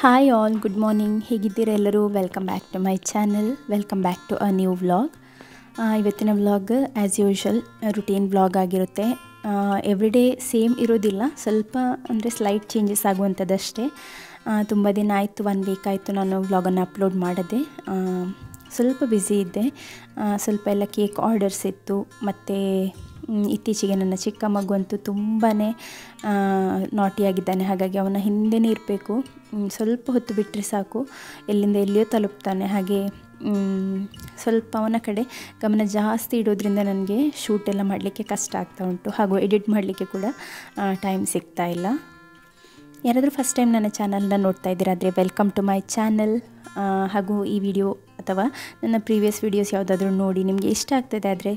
Hi all, good morning. ಹೇಗಿದ್ದೀರಾ ಎಲ್ಲರೂ? Welcome back to my channel. Welcome back to a new vlog. ಇವತ್ತಿನ vlog as usual routine vlog ಆಗಿರುತ್ತೆ. Everyday same ಇರೋದಿಲ್ಲ, ಸ್ವಲ್ಪ ಅಂದರೆ slight changes ಆಗುವಂಥದ್ದಷ್ಟೇ. ತುಂಬ ದಿನ ಆಯಿತು, 1 ವೀಕ್ ಆಯಿತು ನಾನು ವ್ಲಾಗನ್ನು ಅಪ್ಲೋಡ್ ಮಾಡದೆ. ಸ್ವಲ್ಪ ಬ್ಯುಸಿ ಇದ್ದೆ, ಸ್ವಲ್ಪ ಎಲ್ಲ ಕೇಕ್ ಆರ್ಡರ್ಸ್ ಇತ್ತು. ಮತ್ತು ಇತ್ತೀಚೆಗೆ ನನ್ನ ಚಿಕ್ಕ ಮಗು ಅಂತೂ ತುಂಬಾ ನಾಟಿಯಾಗಿದ್ದಾನೆ. ಹಾಗಾಗಿ ಅವನ ಹಿಂದೆನೇ ಇರಬೇಕು. ಸ್ವಲ್ಪ ಹೊತ್ತು ಬಿಟ್ಟರೆ ಸಾಕು, ಎಲ್ಲಿಂದ ಎಲ್ಲಿಯೋ ತಲುಪ್ತಾನೆ. ಹಾಗೆ ಸ್ವಲ್ಪ ಅವನ ಕಡೆ ಗಮನ ಜಾಸ್ತಿ ಇಡೋದ್ರಿಂದ ನನಗೆ ಶೂಟೆಲ್ಲ ಮಾಡಲಿಕ್ಕೆ ಕಷ್ಟ ಆಗ್ತಾ ಉಂಟು. ಹಾಗೂ ಎಡಿಟ್ ಮಾಡಲಿಕ್ಕೆ ಕೂಡ ಟೈಮ್ ಸಿಗ್ತಾ ಇಲ್ಲ. ಯಾರಾದರೂ ಫಸ್ಟ್ ಟೈಮ್ ನನ್ನ ಚಾನಲ್ನ ನೋಡ್ತಾ ಇದ್ದೀರಾ ಆದರೆ ವೆಲ್ಕಮ್ ಟು ಮೈ ಚಾನಲ್. ಹಾಗೂ ಈ ವಿಡಿಯೋ ಅಥವಾ ನನ್ನ ಪ್ರೀವಿಯಸ್ ವೀಡಿಯೋಸ್ ಯಾವುದಾದ್ರೂ ನೋಡಿ ನಿಮಗೆ ಇಷ್ಟ ಆಗ್ತದೆ ಆದರೆ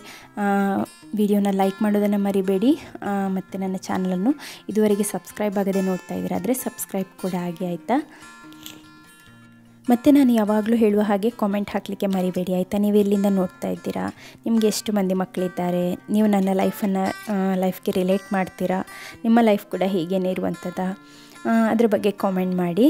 ವಿಡಿಯೋನ ಲೈಕ್ ಮಾಡೋದನ್ನು ಮರಿಬೇಡಿ. ಮತ್ತು ನನ್ನ ಚಾನಲನ್ನು ಇದುವರೆಗೆ ಸಬ್ಸ್ಕ್ರೈಬ್ ಆಗದೆ ನೋಡ್ತಾ ಇದ್ದೀರಾ ಆದರೆ ಸಬ್ಸ್ಕ್ರೈಬ್ ಕೂಡ ಆಗಿ, ಆಯಿತಾ? ಮತ್ತು ನಾನು ಯಾವಾಗಲೂ ಹೇಳುವ ಹಾಗೆ ಕಾಮೆಂಟ್ ಹಾಕಲಿಕ್ಕೆ ಮರಿಬೇಡಿ, ಆಯಿತಾ? ನೀವು ಎಲ್ಲಿಂದ ನೋಡ್ತಾ ಇದ್ದೀರಾ, ನಿಮಗೆ ಎಷ್ಟು ಮಂದಿ ಮಕ್ಕಳಿದ್ದಾರೆ, ನೀವು ನನ್ನ ಲೈಫ್ಗೆ ರಿಲೇಟ್ ಮಾಡ್ತೀರಾ, ನಿಮ್ಮ ಲೈಫ್ ಕೂಡ ಹೀಗೇನೇ ಇರುವಂಥದ್ದು, ಅದ್ರ ಬಗ್ಗೆ ಕಾಮೆಂಟ್ ಮಾಡಿ.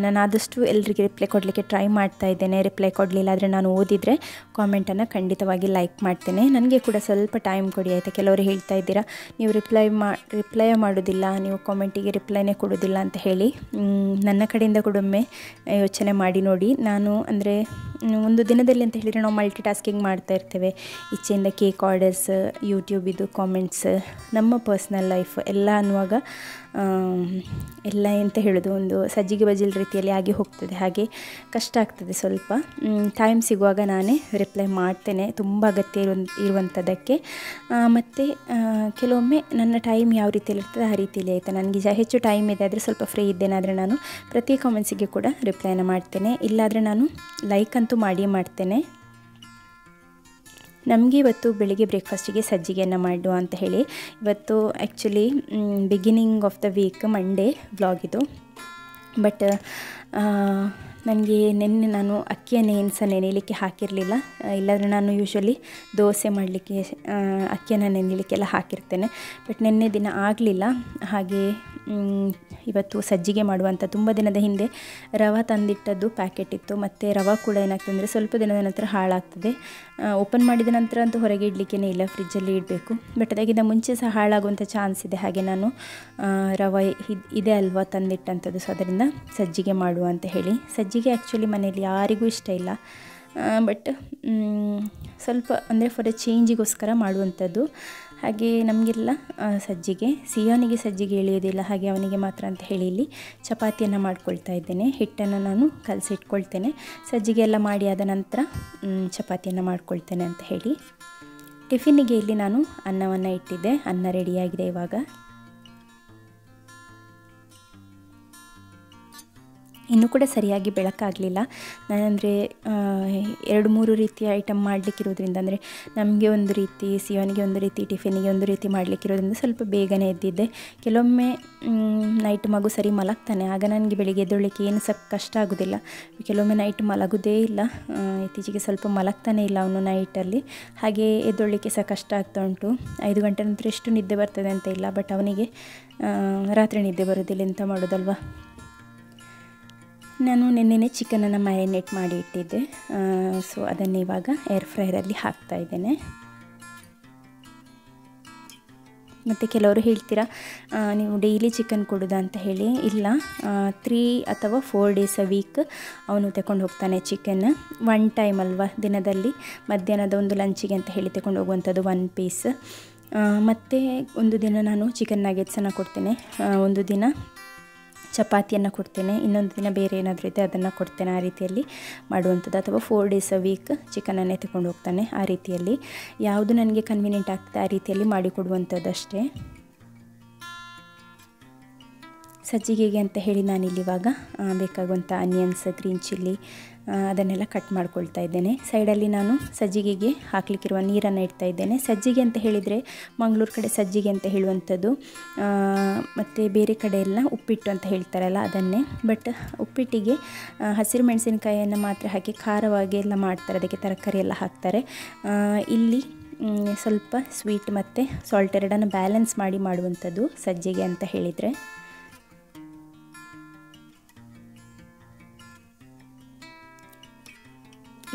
ನಾನು ಆದಷ್ಟು ಎಲ್ಲರಿಗೆ ರಿಪ್ಲೈ ಕೊಡಲಿಕ್ಕೆ ಟ್ರೈ ಮಾಡ್ತಾ ಇದ್ದೇನೆ. ರಿಪ್ಲೈ ಕೊಡಲಿಲ್ಲ ಆದರೆ ನಾನು ಓದಿದರೆ ಕಾಮೆಂಟನ್ನು ಖಂಡಿತವಾಗಿ ಲೈಕ್ ಮಾಡ್ತೇನೆ. ನನಗೆ ಕೂಡ ಸ್ವಲ್ಪ ಟೈಮ್ ಕೊಡಿ, ಆಯಿತಾ? ಕೆಲವರು ಹೇಳ್ತಾ ಇದ್ದೀರಾ ನೀವು ರಿಪ್ಲೈ ಮಾಡೋದಿಲ್ಲ, ನೀವು ಕಾಮೆಂಟಿಗೆ ರಿಪ್ಲೈನೇ ಕೊಡೋದಿಲ್ಲ ಅಂತ ಹೇಳಿ. ನನ್ನ ಕಡೆಯಿಂದ ಕೂಡ ಒಮ್ಮೆ ಯೋಚನೆ ಮಾಡಿ ನೋಡಿ. ನಾನು ಅಂದರೆ ಒಂದು ದಿನದಲ್ಲಿ ಅಂತ ಹೇಳಿದರೆ ನಾವು ಮಲ್ಟಿ ಟಾಸ್ಕಿಂಗ್ ಮಾಡ್ತಾ ಇರ್ತೇವೆ. ಈಚೆಯಿಂದ ಕೇಕ್ ಆರ್ಡರ್ಸ್, ಯೂಟ್ಯೂಬಿದು ಕಾಮೆಂಟ್ಸ್, ನಮ್ಮ ಪರ್ಸ್ನಲ್ ಲೈಫ್ ಎಲ್ಲ ಅನ್ನುವಾಗ ಎಲ್ಲ ಎಂತ ಹೇಳೋದು, ಒಂದು ಸಜ್ಜಿಗೆ ಬಜಿಲ್ ರೀತಿಯಲ್ಲಿ ಆಗಿ ಹೋಗ್ತದೆ. ಹಾಗೆ ಕಷ್ಟ ಆಗ್ತದೆ ಸ್ವಲ್ಪ. ಟೈಮ್ ಸಿಗುವಾಗ ನಾನೇ ರಿಪ್ಲೈ ಮಾಡ್ತೇನೆ, ತುಂಬ ಅಗತ್ಯ ಇರುವಂಥದ್ದಕ್ಕೆ. ಮತ್ತು ಕೆಲವೊಮ್ಮೆ ನನ್ನ ಟೈಮ್ ಯಾವ ರೀತಿಯಲ್ಲಿ ಇರ್ತದೆ ಆ ರೀತಿಯಲ್ಲಿ, ಆಯಿತಾ? ನನಗೆ ಹೆಚ್ಚು ಟೈಮ್ ಇದೆ ಆದರೆ ಸ್ವಲ್ಪ ಫ್ರೀ ಇದ್ದೇನೆ ಆದರೆ ನಾನು ಪ್ರತಿ ಕಾಮೆಂಟ್ಸಿಗೆ ಕೂಡ ರಿಪ್ಲೈನ ಮಾಡ್ತೇನೆ. ಇಲ್ಲಾದರೆ ನಾನು ಲೈಕ್ ಅಂತೂ ಮಾಡಿಯೇ ಮಾಡ್ತೇನೆ. ನಮಗೆ ಇವತ್ತು ಬೆಳಿಗ್ಗೆ ಬ್ರೇಕ್ಫಾಸ್ಟಿಗೆ ಸಜ್ಜಿಗೆಯನ್ನು ಮಾಡುವ ಅಂತ ಹೇಳಿ. ಇವತ್ತು actually beginning of the week, Monday vlog ಇದು. ಬಟ್ ನನಗೆ ನಿನ್ನೆ ನಾನು ಅಕ್ಕಿಯನ್ನು ನೆನೆಯಲಿಕ್ಕೆ ಹಾಕಿರಲಿಲ್ಲ. ಇಲ್ಲಾಂದರೆ ನಾನು ಯೂಶ್ವಲಿ ದೋಸೆ ಮಾಡಲಿಕ್ಕೆ ಅಕ್ಕಿಯನ್ನು ನೆನೆಯಲಿಕ್ಕೆಲ್ಲ ಹಾಕಿರ್ತೇನೆ. ಬಟ್ ನಿನ್ನೆ ದಿನ ಆಗಲಿಲ್ಲ. ಹಾಗೆ ಇವತ್ತು ಸಜ್ಜಿಗೆ ಮಾಡುವಂಥ ತುಂಬ ದಿನದ ಹಿಂದೆ ರವೆ ತಂದಿಟ್ಟದ್ದು ಪ್ಯಾಕೆಟ್ ಇತ್ತು. ಮತ್ತು ರವೆ ಕೂಡ ಏನಾಗ್ತದೆ ಅಂದರೆ ಸ್ವಲ್ಪ ದಿನದ ನಂತರ ಹಾಳಾಗ್ತದೆ. ಓಪನ್ ಮಾಡಿದ ನಂತರ ಅಂತೂ ಹೊರಗೆ ಇಡಲಿಕ್ಕೇ ಇಲ್ಲ, ಫ್ರಿಜ್ಜಲ್ಲಿ ಇಡಬೇಕು. ಬಟ್ ಅದಕ್ಕಿಂತ ಮುಂಚೆ ಸಹ ಹಾಳಾಗುವಂಥ ಚಾನ್ಸ್ ಇದೆ. ಹಾಗೆ ನಾನು ರವೆ ಇದೆ ಅಲ್ವಾ ತಂದಿಟ್ಟಂಥದ್ದು, ಸೊ ಅದರಿಂದ ಸಜ್ಜಿಗೆ ಮಾಡುವ ಅಂತ ಹೇಳಿ. ಸಜ್ಜಿಗೆ ಆ್ಯಕ್ಚುಲಿ ಮನೆಯಲ್ಲಿ ಯಾರಿಗೂ ಇಷ್ಟ ಇಲ್ಲ. ಬಟ್ ಸ್ವಲ್ಪ ಅಂದರೆ ಫಾರ್ ಎ ಚೇಂಜಿಗೋಸ್ಕರ ಮಾಡುವಂಥದ್ದು. ಹಾಗೆ ನಮಗೆಲ್ಲ ಸಜ್ಜಿಗೆ, ಸಿಯೋನಿಗೆ ಸಜ್ಜಿಗೆ ಎಳೆಯೋದಿಲ್ಲ, ಹಾಗೆ ಅವನಿಗೆ ಮಾತ್ರ ಅಂತ ಹೇಳಿ ಇಲ್ಲಿ ಚಪಾತಿಯನ್ನು ಮಾಡ್ಕೊಳ್ತಾ ಇದ್ದೇನೆ. ಹಿಟ್ಟನ್ನು ನಾನು ಕಲಸಿಟ್ಕೊಳ್ತೇನೆ. ಸಜ್ಜಿಗೆ ಎಲ್ಲ ಮಾಡಿ ಆದ ನಂತರ ಚಪಾತಿಯನ್ನು ಮಾಡ್ಕೊಳ್ತೇನೆ ಅಂತ ಹೇಳಿ. ಟಿಫಿನಿಗೆ ಇಲ್ಲಿ ನಾನು ಅನ್ನವನ್ನು ಇಟ್ಟಿದ್ದೆ. ಅನ್ನ ರೆಡಿಯಾಗಿದೆ ಇವಾಗ. ಇನ್ನೂ ಕೂಡ ಸರಿಯಾಗಿ ಬೆಳಕಾಗಲಿಲ್ಲ. ನಾನಂದರೆ 2-3 ರೀತಿಯ ಐಟಮ್ ಮಾಡಲಿಕ್ಕಿರೋದ್ರಿಂದ, ಅಂದರೆ ನಮಗೆ ಒಂದು ರೀತಿ, ಸಿಯೋನಿಗೆ ಒಂದು ರೀತಿ, ಟಿಫಿನಿಗೆ ಒಂದು ರೀತಿ ಮಾಡಲಿಕ್ಕಿರೋದ್ರಿಂದ ಸ್ವಲ್ಪ ಬೇಗನೆ ಎದ್ದಿದ್ದೆ. ಕೆಲವೊಮ್ಮೆ ನೈಟ್ ಮಗು ಸರಿ ಮಲಗ್ತಾನೆ, ಆಗ ನನಗೆ ಬೆಳಿಗ್ಗೆ ಎದ್ದೊಳ್ಳಿಕ್ಕೆ ಏನು ಸಹ ಕಷ್ಟ ಆಗೋದಿಲ್ಲ. ಕೆಲವೊಮ್ಮೆ ನೈಟ್ ಮಲಗೋದೇ ಇಲ್ಲ. ಇತ್ತೀಚೆಗೆ ಸ್ವಲ್ಪ ಮಲಗ್ತಾನೆ ಇಲ್ಲ ಅವನು ನೈಟಲ್ಲಿ. ಹಾಗೆ ಎದ್ದೊಳ್ಳಿಕ್ಕೆ ಸಹ ಕಷ್ಟ ಆಗ್ತಾ ಉಂಟು. 5 ಗಂಟೆ ನಂತರ ಎಷ್ಟು ನಿದ್ದೆ ಬರ್ತದೆ ಅಂತ ಇಲ್ಲ, ಬಟ್ ಅವನಿಗೆ ರಾತ್ರಿ ನಿದ್ದೆ ಬರೋದಿಲ್ಲ, ಎಂತ ಮಾಡೋದಲ್ವ. ನಾನು ನಿನ್ನೆ ಚಿಕನನ್ನು ಮ್ಯಾರಿನೇಟ್ ಮಾಡಿ ಇಟ್ಟಿದ್ದೆ. ಸೊ ಅದನ್ನು ಇವಾಗ ಏರ್ ಫ್ರೈರಲ್ಲಿ ಹಾಕ್ತಾಯಿದ್ದೇನೆ. ಮತ್ತು ಕೆಲವರು ಹೇಳ್ತೀರಾ ನೀವು ಡೈಲಿ ಚಿಕನ್ ಕೊಡೋದಾ ಅಂತ ಹೇಳಿ. ಇಲ್ಲ, 3 ಅಥವಾ 4 ಡೇಸ್ ಅ ವೀಕ್ ಅವನು ತಗೊಂಡು ಹೋಗ್ತಾನೆ ಚಿಕನ್. 1 ಟೈಮ್ ಅಲ್ವಾ ದಿನದಲ್ಲಿ, ಮಧ್ಯಾಹ್ನದ ಒಂದು ಲಂಚಿಗೆ ಅಂತ ಹೇಳಿ ತಗೊಂಡು ಹೋಗುವಂಥದ್ದು 1 ಪೀಸ್. ಮತ್ತು ಒಂದು ದಿನ ನಾನು ಚಿಕನ್ ನಗೆಟ್ಸನ್ನು ಕೊಡ್ತೇನೆ, ಒಂದು ದಿನ ಚಪಾತಿಯನ್ನು ಕೊಡ್ತೇನೆ, ಇನ್ನೊಂದು ದಿನ ಬೇರೆ ಏನಾದರೂ ಇದೆ ಅದನ್ನು ಕೊಡ್ತೇನೆ. ಆ ರೀತಿಯಲ್ಲಿ ಮಾಡುವಂಥದ್ದು. ಅಥವಾ 4 ಡೇಸ್ ಅ ವೀಕ್ ಚಿಕನನ್ನೇ ತಗೊಂಡು ಹೋಗ್ತಾನೆ. ಆ ರೀತಿಯಲ್ಲಿ ಯಾವುದು ನನಗೆ ಕನ್ವೀನಿಯೆಂಟ್ ಆಗ್ತದೆ ಆ ರೀತಿಯಲ್ಲಿ ಮಾಡಿಕೊಡುವಂಥದ್ದು ಅಷ್ಟೇ. ಸಜ್ಜಿಗೆಗೆ ಅಂತ ಹೇಳಿ ನಾನಿಲ್ಲಿ ಇವಾಗ ಬೇಕಾಗುವಂಥ ಆನಿಯನ್ಸ್, ಗ್ರೀನ್ ಚಿಲ್ಲಿ ಅದನ್ನೆಲ್ಲ ಕಟ್ ಮಾಡ್ಕೊಳ್ತಾ ಇದ್ದೇನೆ. ಸೈಡಲ್ಲಿ ನಾನು ಸಜ್ಜಿಗೆಗೆ ಹಾಕಲಿಕ್ಕಿರುವ ನೀರನ್ನು ಇಡ್ತಾ ಇದ್ದೇನೆ. ಸಜ್ಜಿಗೆ ಅಂತ ಹೇಳಿದರೆ ಮಂಗಳೂರು ಕಡೆ ಸಜ್ಜಿಗೆ ಅಂತ ಹೇಳುವಂಥದ್ದು, ಮತ್ತು ಬೇರೆ ಕಡೆ ಎಲ್ಲ ಉಪ್ಪಿಟ್ಟು ಅಂತ ಹೇಳ್ತಾರಲ್ಲ ಅದನ್ನೇ. ಬಟ್ ಉಪ್ಪಿಟ್ಟಿಗೆ ಹಸಿರು ಮೆಣಸಿನಕಾಯಿಯನ್ನು ಮಾತ್ರ ಹಾಕಿ ಖಾರವಾಗಿ ಎಲ್ಲ ಮಾಡ್ತಾರೆ, ಅದಕ್ಕೆ ತರಕಾರಿ ಎಲ್ಲ ಹಾಕ್ತಾರೆ. ಇಲ್ಲಿ ಸ್ವಲ್ಪ ಸ್ವೀಟ್ ಮತ್ತು ಸಾಲ್ಟ್ ಎರಡನ್ನು ಬ್ಯಾಲೆನ್ಸ್ ಮಾಡಿ ಮಾಡುವಂಥದ್ದು ಸಜ್ಜಿಗೆ ಅಂತ ಹೇಳಿದರೆ.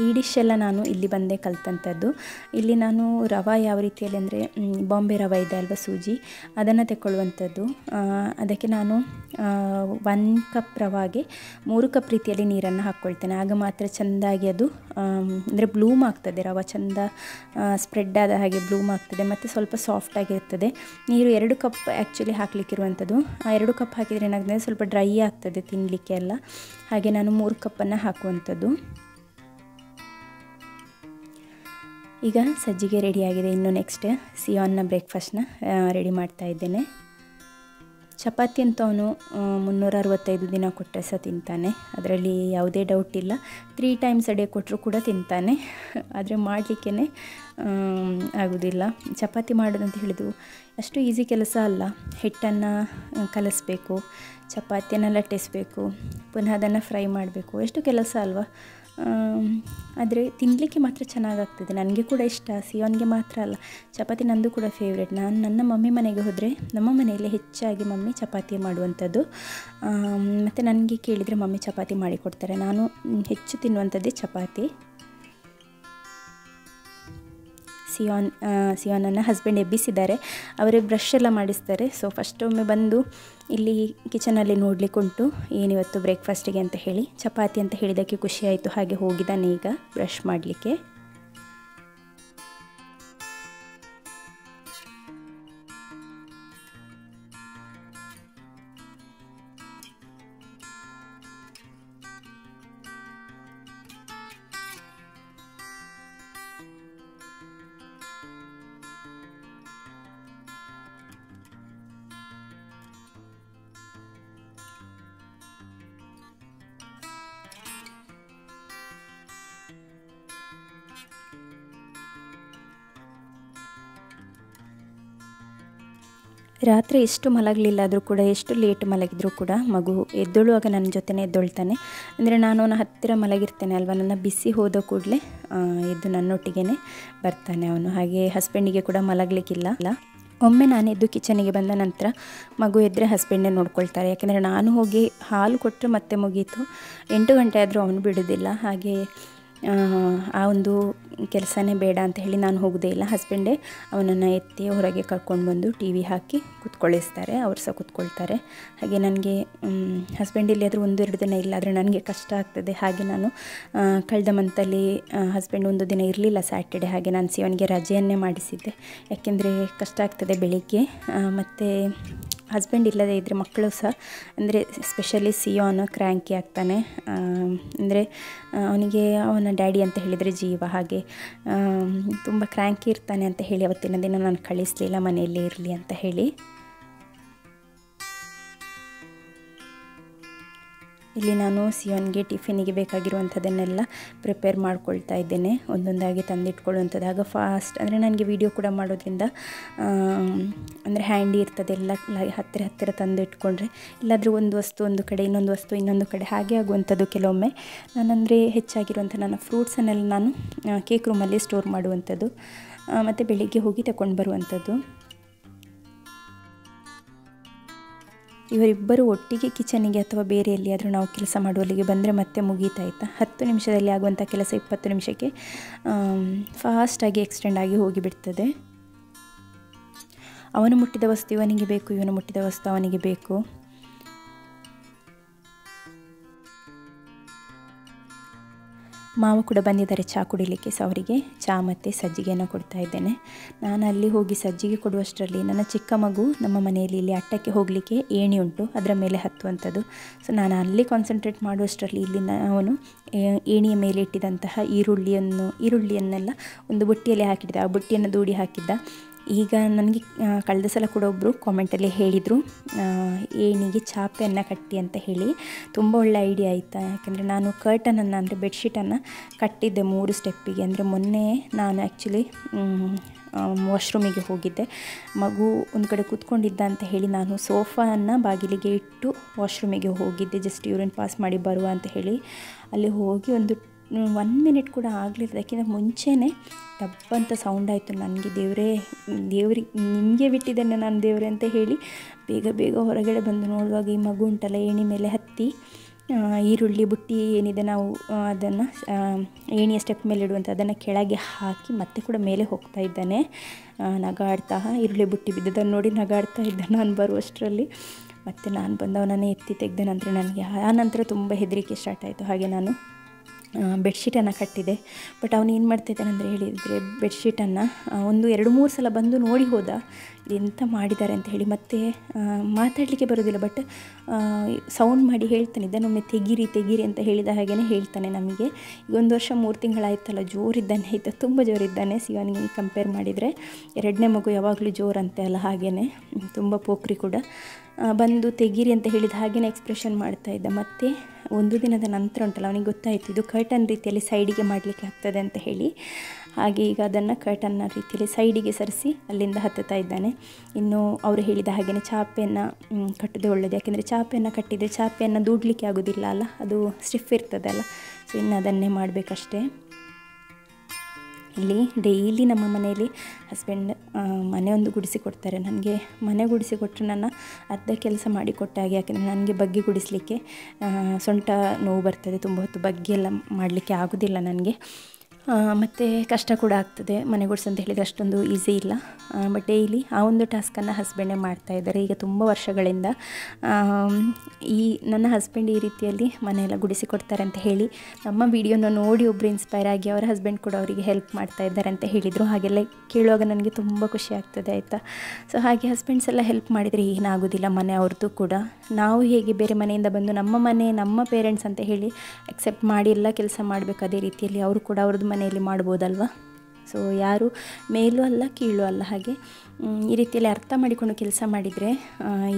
ಈ ಡಿಶೆಲ್ಲ ನಾನು ಇಲ್ಲಿ ಬಂದೇ ಕಲ್ತಂಥದ್ದು. ಇಲ್ಲಿ ನಾನು ರವೆ ಯಾವ ರೀತಿಯಲ್ಲಿ ಅಂದರೆ ಬಾಂಬೆ ರವೆ ಇದೆ ಅಲ್ವಾ, ಸೂಜಿ, ಅದನ್ನು ತೆಕ್ಕೊಳ್ಳುವಂಥದ್ದು. ಅದಕ್ಕೆ ನಾನು 1 ಕಪ್ ರವೆಗೆ 3 ಕಪ್ ರೀತಿಯಲ್ಲಿ ನೀರನ್ನು ಹಾಕ್ಕೊಳ್ತೇನೆ. ಆಗ ಮಾತ್ರ ಚೆಂದಾಗಿ ಅದು ಅಂದರೆ ಬ್ಲೂಮ್ ಆಗ್ತದೆ, ರವೆ ಚೆಂದ ಸ್ಪ್ರೆಡ್ ಆದ ಹಾಗೆ ಬ್ಲೂಮ್ ಆಗ್ತದೆ ಮತ್ತು ಸ್ವಲ್ಪ ಸಾಫ್ಟಾಗಿರ್ತದೆ. ನೀರು 2 ಕಪ್ ಆ್ಯಕ್ಚುಲಿ ಹಾಕಲಿಕ್ಕಿರುವಂಥದ್ದು. ಆ 2 ಕಪ್ ಹಾಕಿದರೆ ಏನಾಗ್ತದೆ, ಸ್ವಲ್ಪ ಡ್ರೈ ಆಗ್ತದೆ ತಿನ್ನಲಿಕ್ಕೆ ಎಲ್ಲ. ಹಾಗೆ ನಾನು 3 ಕಪ್ಪನ್ನು ಹಾಕುವಂಥದ್ದು. ಈಗ ಸಜ್ಜಿಗೆ ರೆಡಿಯಾಗಿದೆ. ಇನ್ನು ನೆಕ್ಸ್ಟ್ ಸಿಯಾನ್ನ ಬ್ರೇಕ್ಫಾಸ್ಟ್ನ ರೆಡಿ ಮಾಡ್ತಾ ಇದ್ದೇನೆ. ಚಪಾತಿ ಅಂತ ಅವನು 365 ದಿನ ಕೊಟ್ಟರೆ ಸಹ ತಿಂತಾನೆ, ಅದರಲ್ಲಿ ಯಾವುದೇ ಡೌಟ್ ಇಲ್ಲ. 3 ಟೈಮ್ಸ್ ಅ ಡೇ ಕೊಟ್ಟರು ಕೂಡ ತಿಂತಾನೆ. ಆದರೆ ಮಾಡಲಿಕ್ಕೇ ಆಗೋದಿಲ್ಲ. ಚಪಾತಿ ಮಾಡೋದಂತ ಹೇಳಿದ್ದು ಅಷ್ಟು ಈಸಿ ಕೆಲಸ ಅಲ್ಲ. ಹಿಟ್ಟನ್ನು ಕಲಿಸ್ಬೇಕು, ಚಪಾತಿಯನ್ನು ಲಟ್ಟಿಸಬೇಕು, ಪುನಃ ಅದನ್ನು ಫ್ರೈ ಮಾಡಬೇಕು, ಎಷ್ಟು ಕೆಲಸ ಅಲ್ವಾ. ಆದರೆ ತಿನ್ನಲಿಕ್ಕೆ ಮಾತ್ರ ಚೆನ್ನಾಗಾಗ್ತದೆ. ನನಗೆ ಕೂಡ ಇಷ್ಟ, ಸಿಯೋನ್ಗೆ ಮಾತ್ರ ಅಲ್ಲ, ಚಪಾತಿ ನಂದು ಕೂಡ ಫೇವ್ರೆಟ್. ನಾನು ನನ್ನ ಮಮ್ಮಿ ಮನೆಗೆ ಹೋದರೆ ನಮ್ಮ ಮನೆಯಲ್ಲಿ ಹೆಚ್ಚಾಗಿ ಮಮ್ಮಿ ಚಪಾತಿ ಮಾಡುವಂಥದ್ದು. ಮತ್ತು ನನಗೆ ಕೇಳಿದರೆ ಮಮ್ಮಿ ಚಪಾತಿ ಮಾಡಿಕೊಡ್ತಾರೆ. ನಾನು ಹೆಚ್ಚು ತಿನ್ನುವಂಥದ್ದೇ ಚಪಾತಿ. ಸಿಯೋನನ್ನು ಹಸ್ಬೆಂಡ್ ಎಬ್ಬಿಸಿದ್ದಾರೆ, ಅವರೇ ಬ್ರಷ್ ಎಲ್ಲ ಮಾಡಿಸ್ತಾರೆ. ಸೊ ಫಸ್ಟ್ ಒಮ್ಮೆ ಬಂದು ಇಲ್ಲಿ ಕಿಚನಲ್ಲಿ ನೋಡಲಿಕ್ಕೆ ಉಂಟು ಏನಿವತ್ತು ಬ್ರೇಕ್ಫಾಸ್ಟಿಗೆ ಅಂತ ಹೇಳಿ. ಚಪಾತಿ ಅಂತ ಹೇಳಿದ್ದಕ್ಕೆ ಖುಷಿಯಾಯಿತು, ಹಾಗೆ ಹೋಗಿದ್ದಾನೆ ಈಗ ಬ್ರಷ್ ಮಾಡಲಿಕ್ಕೆ. ರಾತ್ರಿ ಎಷ್ಟು ಮಲಗಲಿಲ್ಲ ಆದರೂ ಕೂಡ, ಎಷ್ಟು ಲೇಟ್ ಮಲಗಿದರೂ ಕೂಡ ಮಗು ಎದ್ದೊಳುವಾಗ ನನ್ನ ಜೊತೆನೇ ಎದ್ದೊಳ್ತಾನೆ. ಅಂದರೆ ನಾನು ಅವನ ಹತ್ತಿರ ಮಲಗಿರ್ತೇನೆ ಅಲ್ವಾ, ನನ್ನ ಬಿಸಿ ಹೋದ ಕೂಡಲೇ ಎದ್ದು ನನ್ನೊಟ್ಟಿಗೆ ಬರ್ತಾನೆ ಅವನು. ಹಾಗೆ ಹಸ್ಬೆಂಡಿಗೆ ಕೂಡ ಮಲಗಲಿಕ್ಕಿಲ್ಲ. ಒಮ್ಮೆ ನಾನು ಎದ್ದು ಕಿಚನಿಗೆ ಬಂದ ನಂತರ ಮಗು ಎದ್ದರೆ ಹಸ್ಬೆಂಡೇ ನೋಡ್ಕೊಳ್ತಾರೆ. ಯಾಕೆಂದರೆ ನಾನು ಹೋಗಿ ಹಾಲು ಕೊಟ್ಟರೆ ಮತ್ತೆ ಮುಗೀತು, 8 ಗಂಟೆ ಆದರೂ ಅವನು ಬಿಡೋದಿಲ್ಲ. ಹಾಗೆ ಆ ಒಂದು ಕೆಲಸನೇ ಬೇಡ ಅಂತ ಹೇಳಿ ನಾನು ಹೋಗೋದೇ ಇಲ್ಲ. ಹಸ್ಬೆಂಡೇ ಅವನನ್ನು ಎತ್ತಿ ಹೊರಗೆ ಕರ್ಕೊಂಡು ಬಂದು ಟಿ ವಿ ಹಾಕಿ ಕೂತ್ಕೊಳ್ಳಿಸ್ತಾರೆ, ಅವ್ರು ಸಹ ಕೂತ್ಕೊಳ್ತಾರೆ. ಹಾಗೆ ನನಗೆ ಹಸ್ಬೆಂಡ್ ಇಲ್ಲಿ ಆದರೂ 1-2 ದಿನ ಇಲ್ಲ ಆದರೆ ನನಗೆ ಕಷ್ಟ ಆಗ್ತದೆ. ಹಾಗೆ ನಾನು ಕಳೆದ ಮಂತಲ್ಲಿ ಹಸ್ಬೆಂಡ್ 1 ದಿನ ಇರಲಿಲ್ಲ, ಸ್ಯಾಟರ್ಡೆ. ಹಾಗೆ ನಾನು ಸಿವನಿಗೆ ರಜೆಯನ್ನೇ ಮಾಡಿಸಿದ್ದೆ, ಯಾಕೆಂದರೆ ಕಷ್ಟ ಆಗ್ತದೆ ಬೆಳಿಗ್ಗೆ. ಮತ್ತು ಹಸ್ಬೆಂಡ್ ಇಲ್ಲದೇ ಇದ್ದರೆ ಮಕ್ಕಳು ಸಹ, ಅಂದರೆ ಸ್ಪೆಷಲಿ ಸಿಯೋನ್ ಕ್ರ್ಯಾಂಕಿ ಆಗ್ತಾನೆ. ಅಂದರೆ ಅವನಿಗೆ ಅವನ ಡ್ಯಾಡಿ ಅಂತ ಹೇಳಿದರೆ ಜೀವ. ಹಾಗೆ ತುಂಬ ಕ್ರ್ಯಾಂಕಿ ಇರ್ತಾನೆ ಅಂತ ಹೇಳಿ ಅವತ್ತಿನ ದಿನ ನಾನು ಕಳಿಸಲಿಲ್ಲ, ಮನೆಯಲ್ಲೇ ಇರಲಿ ಅಂತ ಹೇಳಿ. ಇಲ್ಲಿ ನಾನು ಸಿಯೋನ್ಗೆ ಟಿಫಿನಿಗೆ ಬೇಕಾಗಿರುವಂಥದ್ದನ್ನೆಲ್ಲ ಪ್ರಿಪೇರ್ ಮಾಡ್ಕೊಳ್ತಾ ಇದ್ದೇನೆ, ಒಂದೊಂದಾಗಿ ತಂದಿಟ್ಕೊಳ್ಳುವಂಥದ್ದು. ಆಗ ಫಾಸ್ಟ್, ಅಂದರೆ ನನಗೆ ವಿಡಿಯೋ ಕೂಡ ಮಾಡೋದ್ರಿಂದ ಅಂದರೆ ಹ್ಯಾಂಡಿ ಇರ್ತದೆ, ಎಲ್ಲ ಹತ್ತಿರ ತಂದಿಟ್ಕೊಂಡ್ರೆ ಇಲ್ಲಾದರೂ ಒಂದು ವಸ್ತು ಒಂದು ಕಡೆ, ಇನ್ನೊಂದು ವಸ್ತು ಇನ್ನೊಂದು ಕಡೆ, ಹಾಗೆ ಆಗುವಂಥದ್ದು ಕೆಲವೊಮ್ಮೆ. ನಾನಂದರೆ ಹೆಚ್ಚಾಗಿರುವಂಥ ನನ್ನ ಫ್ರೂಟ್ಸನ್ನೆಲ್ಲ ನಾನು ಕೇಕ್ ರೂಮಲ್ಲಿ ಸ್ಟೋರ್ ಮಾಡುವಂಥದ್ದು, ಮತ್ತು ಬೆಳಿಗ್ಗೆ ಹೋಗಿ ತಗೊಂಡು ಬರುವಂಥದ್ದು. ಇವರಿಬ್ಬರು ಒಟ್ಟಿಗೆ ಕಿಚನಿಗೆ ಅಥವಾ ಬೇರೆ ಎಲ್ಲಿಯಾದರೂ ನಾವು ಕೆಲಸ ಮಾಡುವಲ್ಲಿಗೆ ಬಂದರೆ ಮತ್ತೆ ಮುಗೀತಾಯ್ತಾ. 10 ನಿಮಿಷದಲ್ಲಿ ಆಗುವಂಥ ಕೆಲಸ 20 ನಿಮಿಷಕ್ಕೆ ಫಾಸ್ಟಾಗಿ ಎಕ್ಸ್ಟೆಂಡ್ ಆಗಿ ಹೋಗಿಬಿಡ್ತದೆ. ಅವನು ಮುಟ್ಟಿದ ವಸ್ತು ಇವನಿಗೆ ಬೇಕು, ಇವನು ಮುಟ್ಟಿದ ವಸ್ತು ಅವನಿಗೆ ಬೇಕು. ಮಾವ ಕೂಡ ಬಂದಿದ್ದಾರೆ ಚಹಾ ಕುಡಿಲಿಕ್ಕೆ, ಸೊ ಅವರಿಗೆ ಚಹಾ ಮತ್ತು ಸಜ್ಜಿಗೆಯನ್ನು ಕೊಡ್ತಾ ಇದ್ದೇನೆ. ನಾನು ಅಲ್ಲಿ ಹೋಗಿ ಸಜ್ಜಿಗೆ ಕೊಡುವಷ್ಟರಲ್ಲಿ ನನ್ನ ಚಿಕ್ಕ ಮಗು ನಮ್ಮ ಮನೆಯಲ್ಲಿ ಇಲ್ಲಿ ಅಟ್ಟಕ್ಕೆ ಹೋಗಲಿಕ್ಕೆ ಏಣಿ ಉಂಟು, ಅದರ ಮೇಲೆ ಹತ್ತುವಂಥದ್ದು. ಸೊ ನಾನು ಅಲ್ಲಿ ಕಾನ್ಸಂಟ್ರೇಟ್ ಮಾಡುವಷ್ಟರಲ್ಲಿ ಇಲ್ಲಿ ಅವನು ಏಣಿಯ ಮೇಲೆ ಇಟ್ಟಿದ್ದಂತಹ ಈರುಳ್ಳಿಯನ್ನೆಲ್ಲ ಒಂದು ಬುಟ್ಟಿಯಲ್ಲಿ ಹಾಕಿದ್ದೆ, ಆ ಬುಟ್ಟಿಯನ್ನು ದೂಡಿ ಹಾಕಿದ್ದ. ಈಗ ನನಗೆ ಕಳೆದ ಸಲ ಕೂಡ ಒಬ್ಬರು ಕಾಮೆಂಟಲ್ಲಿ ಹೇಳಿದರು ಏಣಿಗೆ ಚಾಪೆಯನ್ನು ಕಟ್ಟಿ ಅಂತ ಹೇಳಿ. ತುಂಬ ಒಳ್ಳೆ ಐಡಿಯಾ ಆಯಿತಾ, ಯಾಕೆಂದರೆ ನಾನು ಕರ್ಟನನ್ನು ಅಂದರೆ ಬೆಡ್ಶೀಟನ್ನು ಕಟ್ಟಿದ್ದೆ 3 ಸ್ಟೆಪ್ಪಿಗೆ. ಅಂದರೆ ಮೊನ್ನೆ ನಾನು ಆ್ಯಕ್ಚುಲಿ ವಾಶ್ರೂಮಿಗೆ ಹೋಗಿದ್ದೆ, ಮಗು ಒಂದು ಕಡೆ ಕೂತ್ಕೊಂಡಿದ್ದ ಅಂತ ಹೇಳಿ ನಾನು ಸೋಫಾವನ್ನು ಬಾಗಿಲಿಗೆ ಇಟ್ಟು ವಾಶ್ರೂಮಿಗೆ ಹೋಗಿದ್ದೆ, ಜಸ್ಟ್ ಯೂರಿನ್ ಪಾಸ್ ಮಾಡಿ ಬರುವ ಅಂತ ಹೇಳಿ. ಅಲ್ಲಿ ಹೋಗಿ ಒಂದು 1 ಮಿನಿಟ್ ಕೂಡ ಆಗಲಿಲ್ಲ, ಅದಕ್ಕಿಂತ ಮುಂಚೆನೇ ಟಬ್ಬಂತ ಸೌಂಡ್ ಆಯಿತು. ನನಗೆ ದೇವ್ರಿಗೆ ನಿಮಗೆ ಬಿಟ್ಟಿದ್ದೇನೆ ನಾನು ದೇವರೇ ಅಂತ ಹೇಳಿ ಬೇಗ ಹೊರಗಡೆ ಬಂದು ನೋಡುವಾಗ ಈ ಮಗು ಉಂಟಲ್ಲ ಏಣಿ ಮೇಲೆ ಹತ್ತಿ ಈರುಳ್ಳಿ ಬುಟ್ಟಿ ಏನಿದೆ ನಾವು ಅದನ್ನು ಏಣಿಯ ಸ್ಟೆಪ್ ಮೇಲೆ ಇಡುವಂಥ ಅದನ್ನು ಕೆಳಗೆ ಹಾಕಿ ಮತ್ತೆ ಕೂಡ ಮೇಲೆ ಹೋಗ್ತಾ ಇದ್ದಾನೆ. ನಗಾಡ್ತಾ ಈರುಳ್ಳಿ ಬುಟ್ಟಿ ಬಿದ್ದದನ್ನು ನೋಡಿ ನಗಾಡ್ತಾ ಇದ್ದ ನಾನು ಬರುವಷ್ಟರಲ್ಲಿ. ಮತ್ತು ನಾನು ಬಂದು ಅವನನ್ನು ಎತ್ತಿ ತೆಗೆದ ನಂತರ ನನಗೆ ಆ ನಂತರ ತುಂಬ ಹೆದರಿಕೆ ಸ್ಟಾರ್ಟ್ ಆಯಿತು. ಹಾಗೆ ನಾನು ಬೆಡ್ಶೀಟನ್ನು ಕಟ್ಟಿದೆ. ಬಟ್ ಅವನು ಏನು ಮಾಡ್ತಾಯಿದ್ದಾನಂದರೆ ಹೇಳಿದರೆ ಬೆಡ್ಶೀಟನ್ನು 1-2-3 ಸಲ ಬಂದು ನೋಡಿ ಹೋದ ಎಂತ ಮಾಡಿದ್ದಾರೆ ಅಂತ ಹೇಳಿ. ಮತ್ತು ಮಾತಾಡಲಿಕ್ಕೆ ಬರೋದಿಲ್ಲ, ಬಟ್ ಸೌಂಡ್ ಮಾಡಿ ಹೇಳ್ತಾನೆ, ಇದನ್ನೊಮ್ಮೆ ತೆಗೀರಿ ಅಂತ ಹೇಳಿದ ಹಾಗೆಯೇ ಹೇಳ್ತಾನೆ ನಮಗೆ. ಈಗ 1 ವರ್ಷ 3 ತಿಂಗಳಾಯ್ತಲ್ಲ, ಜೋರಿದ್ದಾನೆ ಆಯಿತಾ, ತುಂಬ ಜೋರಿದ್ದಾನೆ ಸಿಯೋನಿಗೆ ಕಂಪೇರ್ ಮಾಡಿದರೆ. 2ನೇ ಮಗು ಯಾವಾಗಲೂ ಜೋರಂತೆ ಅಲ್ಲ, ಹಾಗೆಯೇ ತುಂಬ ಪೋಖ್ರಿ ಕೂಡ. ಬಂದು ತೆಗೀರಿ ಅಂತ ಹೇಳಿದ ಹಾಗೆಯೇ ಎಕ್ಸ್ಪ್ರೆಷನ್ ಮಾಡ್ತಾಯಿದ್ದ. ಮತ್ತು 1 ದಿನದ ನಂತರ ಉಂಟಲ್ಲ, ಅವನಿಗೆ ಗೊತ್ತಾಯಿತು ಇದು ಕರ್ಟನ್ ರೀತಿಯಲ್ಲಿ ಸೈಡಿಗೆ ಮಾಡಲಿಕ್ಕೆ ಆಗ್ತದೆ ಅಂತ ಹೇಳಿ. ಹಾಗೆ ಈಗ ಅದನ್ನು ಕರ್ಟನ್ನ ರೀತಿಯಲ್ಲಿ ಸೈಡಿಗೆ ಸರಿಸಿ ಅಲ್ಲಿಂದ ಹತ್ತುತ್ತಾ ಇದ್ದಾನೆ. ಇನ್ನು ಅವರು ಹೇಳಿದ ಹಾಗೆಯೇ ಚಾಪೆಯನ್ನು ಕಟ್ಟೋದೇ ಒಳ್ಳೆಯದು, ಯಾಕೆಂದರೆ ಚಾಪೆಯನ್ನು ಕಟ್ಟಿದರೆ ಚಾಪೆಯನ್ನು ದೂಡಲಿಕ್ಕೆ ಆಗೋದಿಲ್ಲ ಅಲ್ಲ, ಅದು ಸ್ಟಿಫ್ ಇರ್ತದೆ ಅಲ್ಲ. ಸೊ ಇನ್ನು ಅದನ್ನೇ ಮಾಡಬೇಕಷ್ಟೇ. ಇಲ್ಲಿ ಡೈಲಿ ನಮ್ಮ ಮನೆಯಲ್ಲಿ ಹಸ್ಬೆಂಡ್ ಮನೆ ಒಂದು ಗುಡಿಸಿ ಕೊಡ್ತಾರೆ. ನನಗೆ ಮನೆ ಗುಡಿಸಿ ಕೊಟ್ಟರೆ ನನ್ನ ಅರ್ಧ ಕೆಲಸ ಮಾಡಿಕೊಟ್ಟ ಹಾಗೆ, ಯಾಕೆಂದರೆ ನನಗೆ ಬಗ್ಗಿ ಗುಡಿಸಲಿಕ್ಕೆ ಸೊಂಟ ನೋವು ಬರ್ತದೆ, ತುಂಬ ಹೊತ್ತು ಬಗ್ಗಿ ಎಲ್ಲ ಮಾಡಲಿಕ್ಕೆ ಆಗೋದಿಲ್ಲ ನನಗೆ. ಮತ್ತು ಕಷ್ಟ ಕೂಡ ಆಗ್ತದೆ ಮನೆ ಗುಡಿಸು ಅಂತ ಹೇಳಿದರೆ, ಅಷ್ಟೊಂದು ಈಸಿ ಇಲ್ಲ. ಬಟ್ ಡೈಲಿ ಆ ಒಂದು ಟಾಸ್ಕನ್ನು ಹಸ್ಬೆಂಡೇ ಮಾಡ್ತಾಯಿದ್ದಾರೆ ಈಗ ತುಂಬ ವರ್ಷಗಳಿಂದ. ನನ್ನ ಹಸ್ಬೆಂಡ್ ಈ ರೀತಿಯಲ್ಲಿ ಮನೆಯೆಲ್ಲ ಗುಡಿಸಿ ಕೊಡ್ತಾರೆ ಅಂತ ಹೇಳಿ ನಮ್ಮ ವಿಡಿಯೋನ ನೋಡಿ ಒಬ್ಬರು ಇನ್ಸ್ಪೈರ್ ಆಗಿ ಅವರ ಹಸ್ಬೆಂಡ್ ಕೂಡ ಅವರಿಗೆ ಹೆಲ್ಪ್ ಮಾಡ್ತಾ ಇದ್ದಾರೆ ಅಂತ ಹೇಳಿದರು. ಹಾಗೆಲ್ಲ ಕೇಳುವಾಗ ನನಗೆ ತುಂಬ ಖುಷಿ ಆಗ್ತದೆ ಆಯಿತಾ. ಸೊ ಹಾಗೆ ಹಸ್ಬೆಂಡ್ಸ್ ಎಲ್ಲ ಹೆಲ್ಪ್ ಮಾಡಿದರೆ ಏನಾಗೋದಿಲ್ಲ, ಮನೆ ಅವ್ರದ್ದು ಕೂಡ. ನಾವು ಹೇಗೆ ಬೇರೆ ಮನೆಯಿಂದ ಬಂದು ನಮ್ಮ ಮನೆ ನಮ್ಮ ಪೇರೆಂಟ್ಸ್ ಅಂತ ಹೇಳಿ ಅಕ್ಸೆಪ್ಟ್ ಮಾಡಿ ಎಲ್ಲ ಕೆಲಸ ಮಾಡಬೇಕು, ಅದೇ ರೀತಿಯಲ್ಲಿ ಅವರು ಕೂಡ ಅವ್ರದ್ದು ಮನೆಯಲ್ಲಿ ಮಾಡ್ಬೋದಲ್ವ. ಸೊ ಯಾರು ಮೇಲೂ ಅಲ್ಲ ಕೀಳು ಅಲ್ಲ, ಹಾಗೆ ಈ ರೀತಿಯಲ್ಲಿ ಅರ್ಥ ಮಾಡಿಕೊಂಡು ಕೆಲಸ ಮಾಡಿದರೆ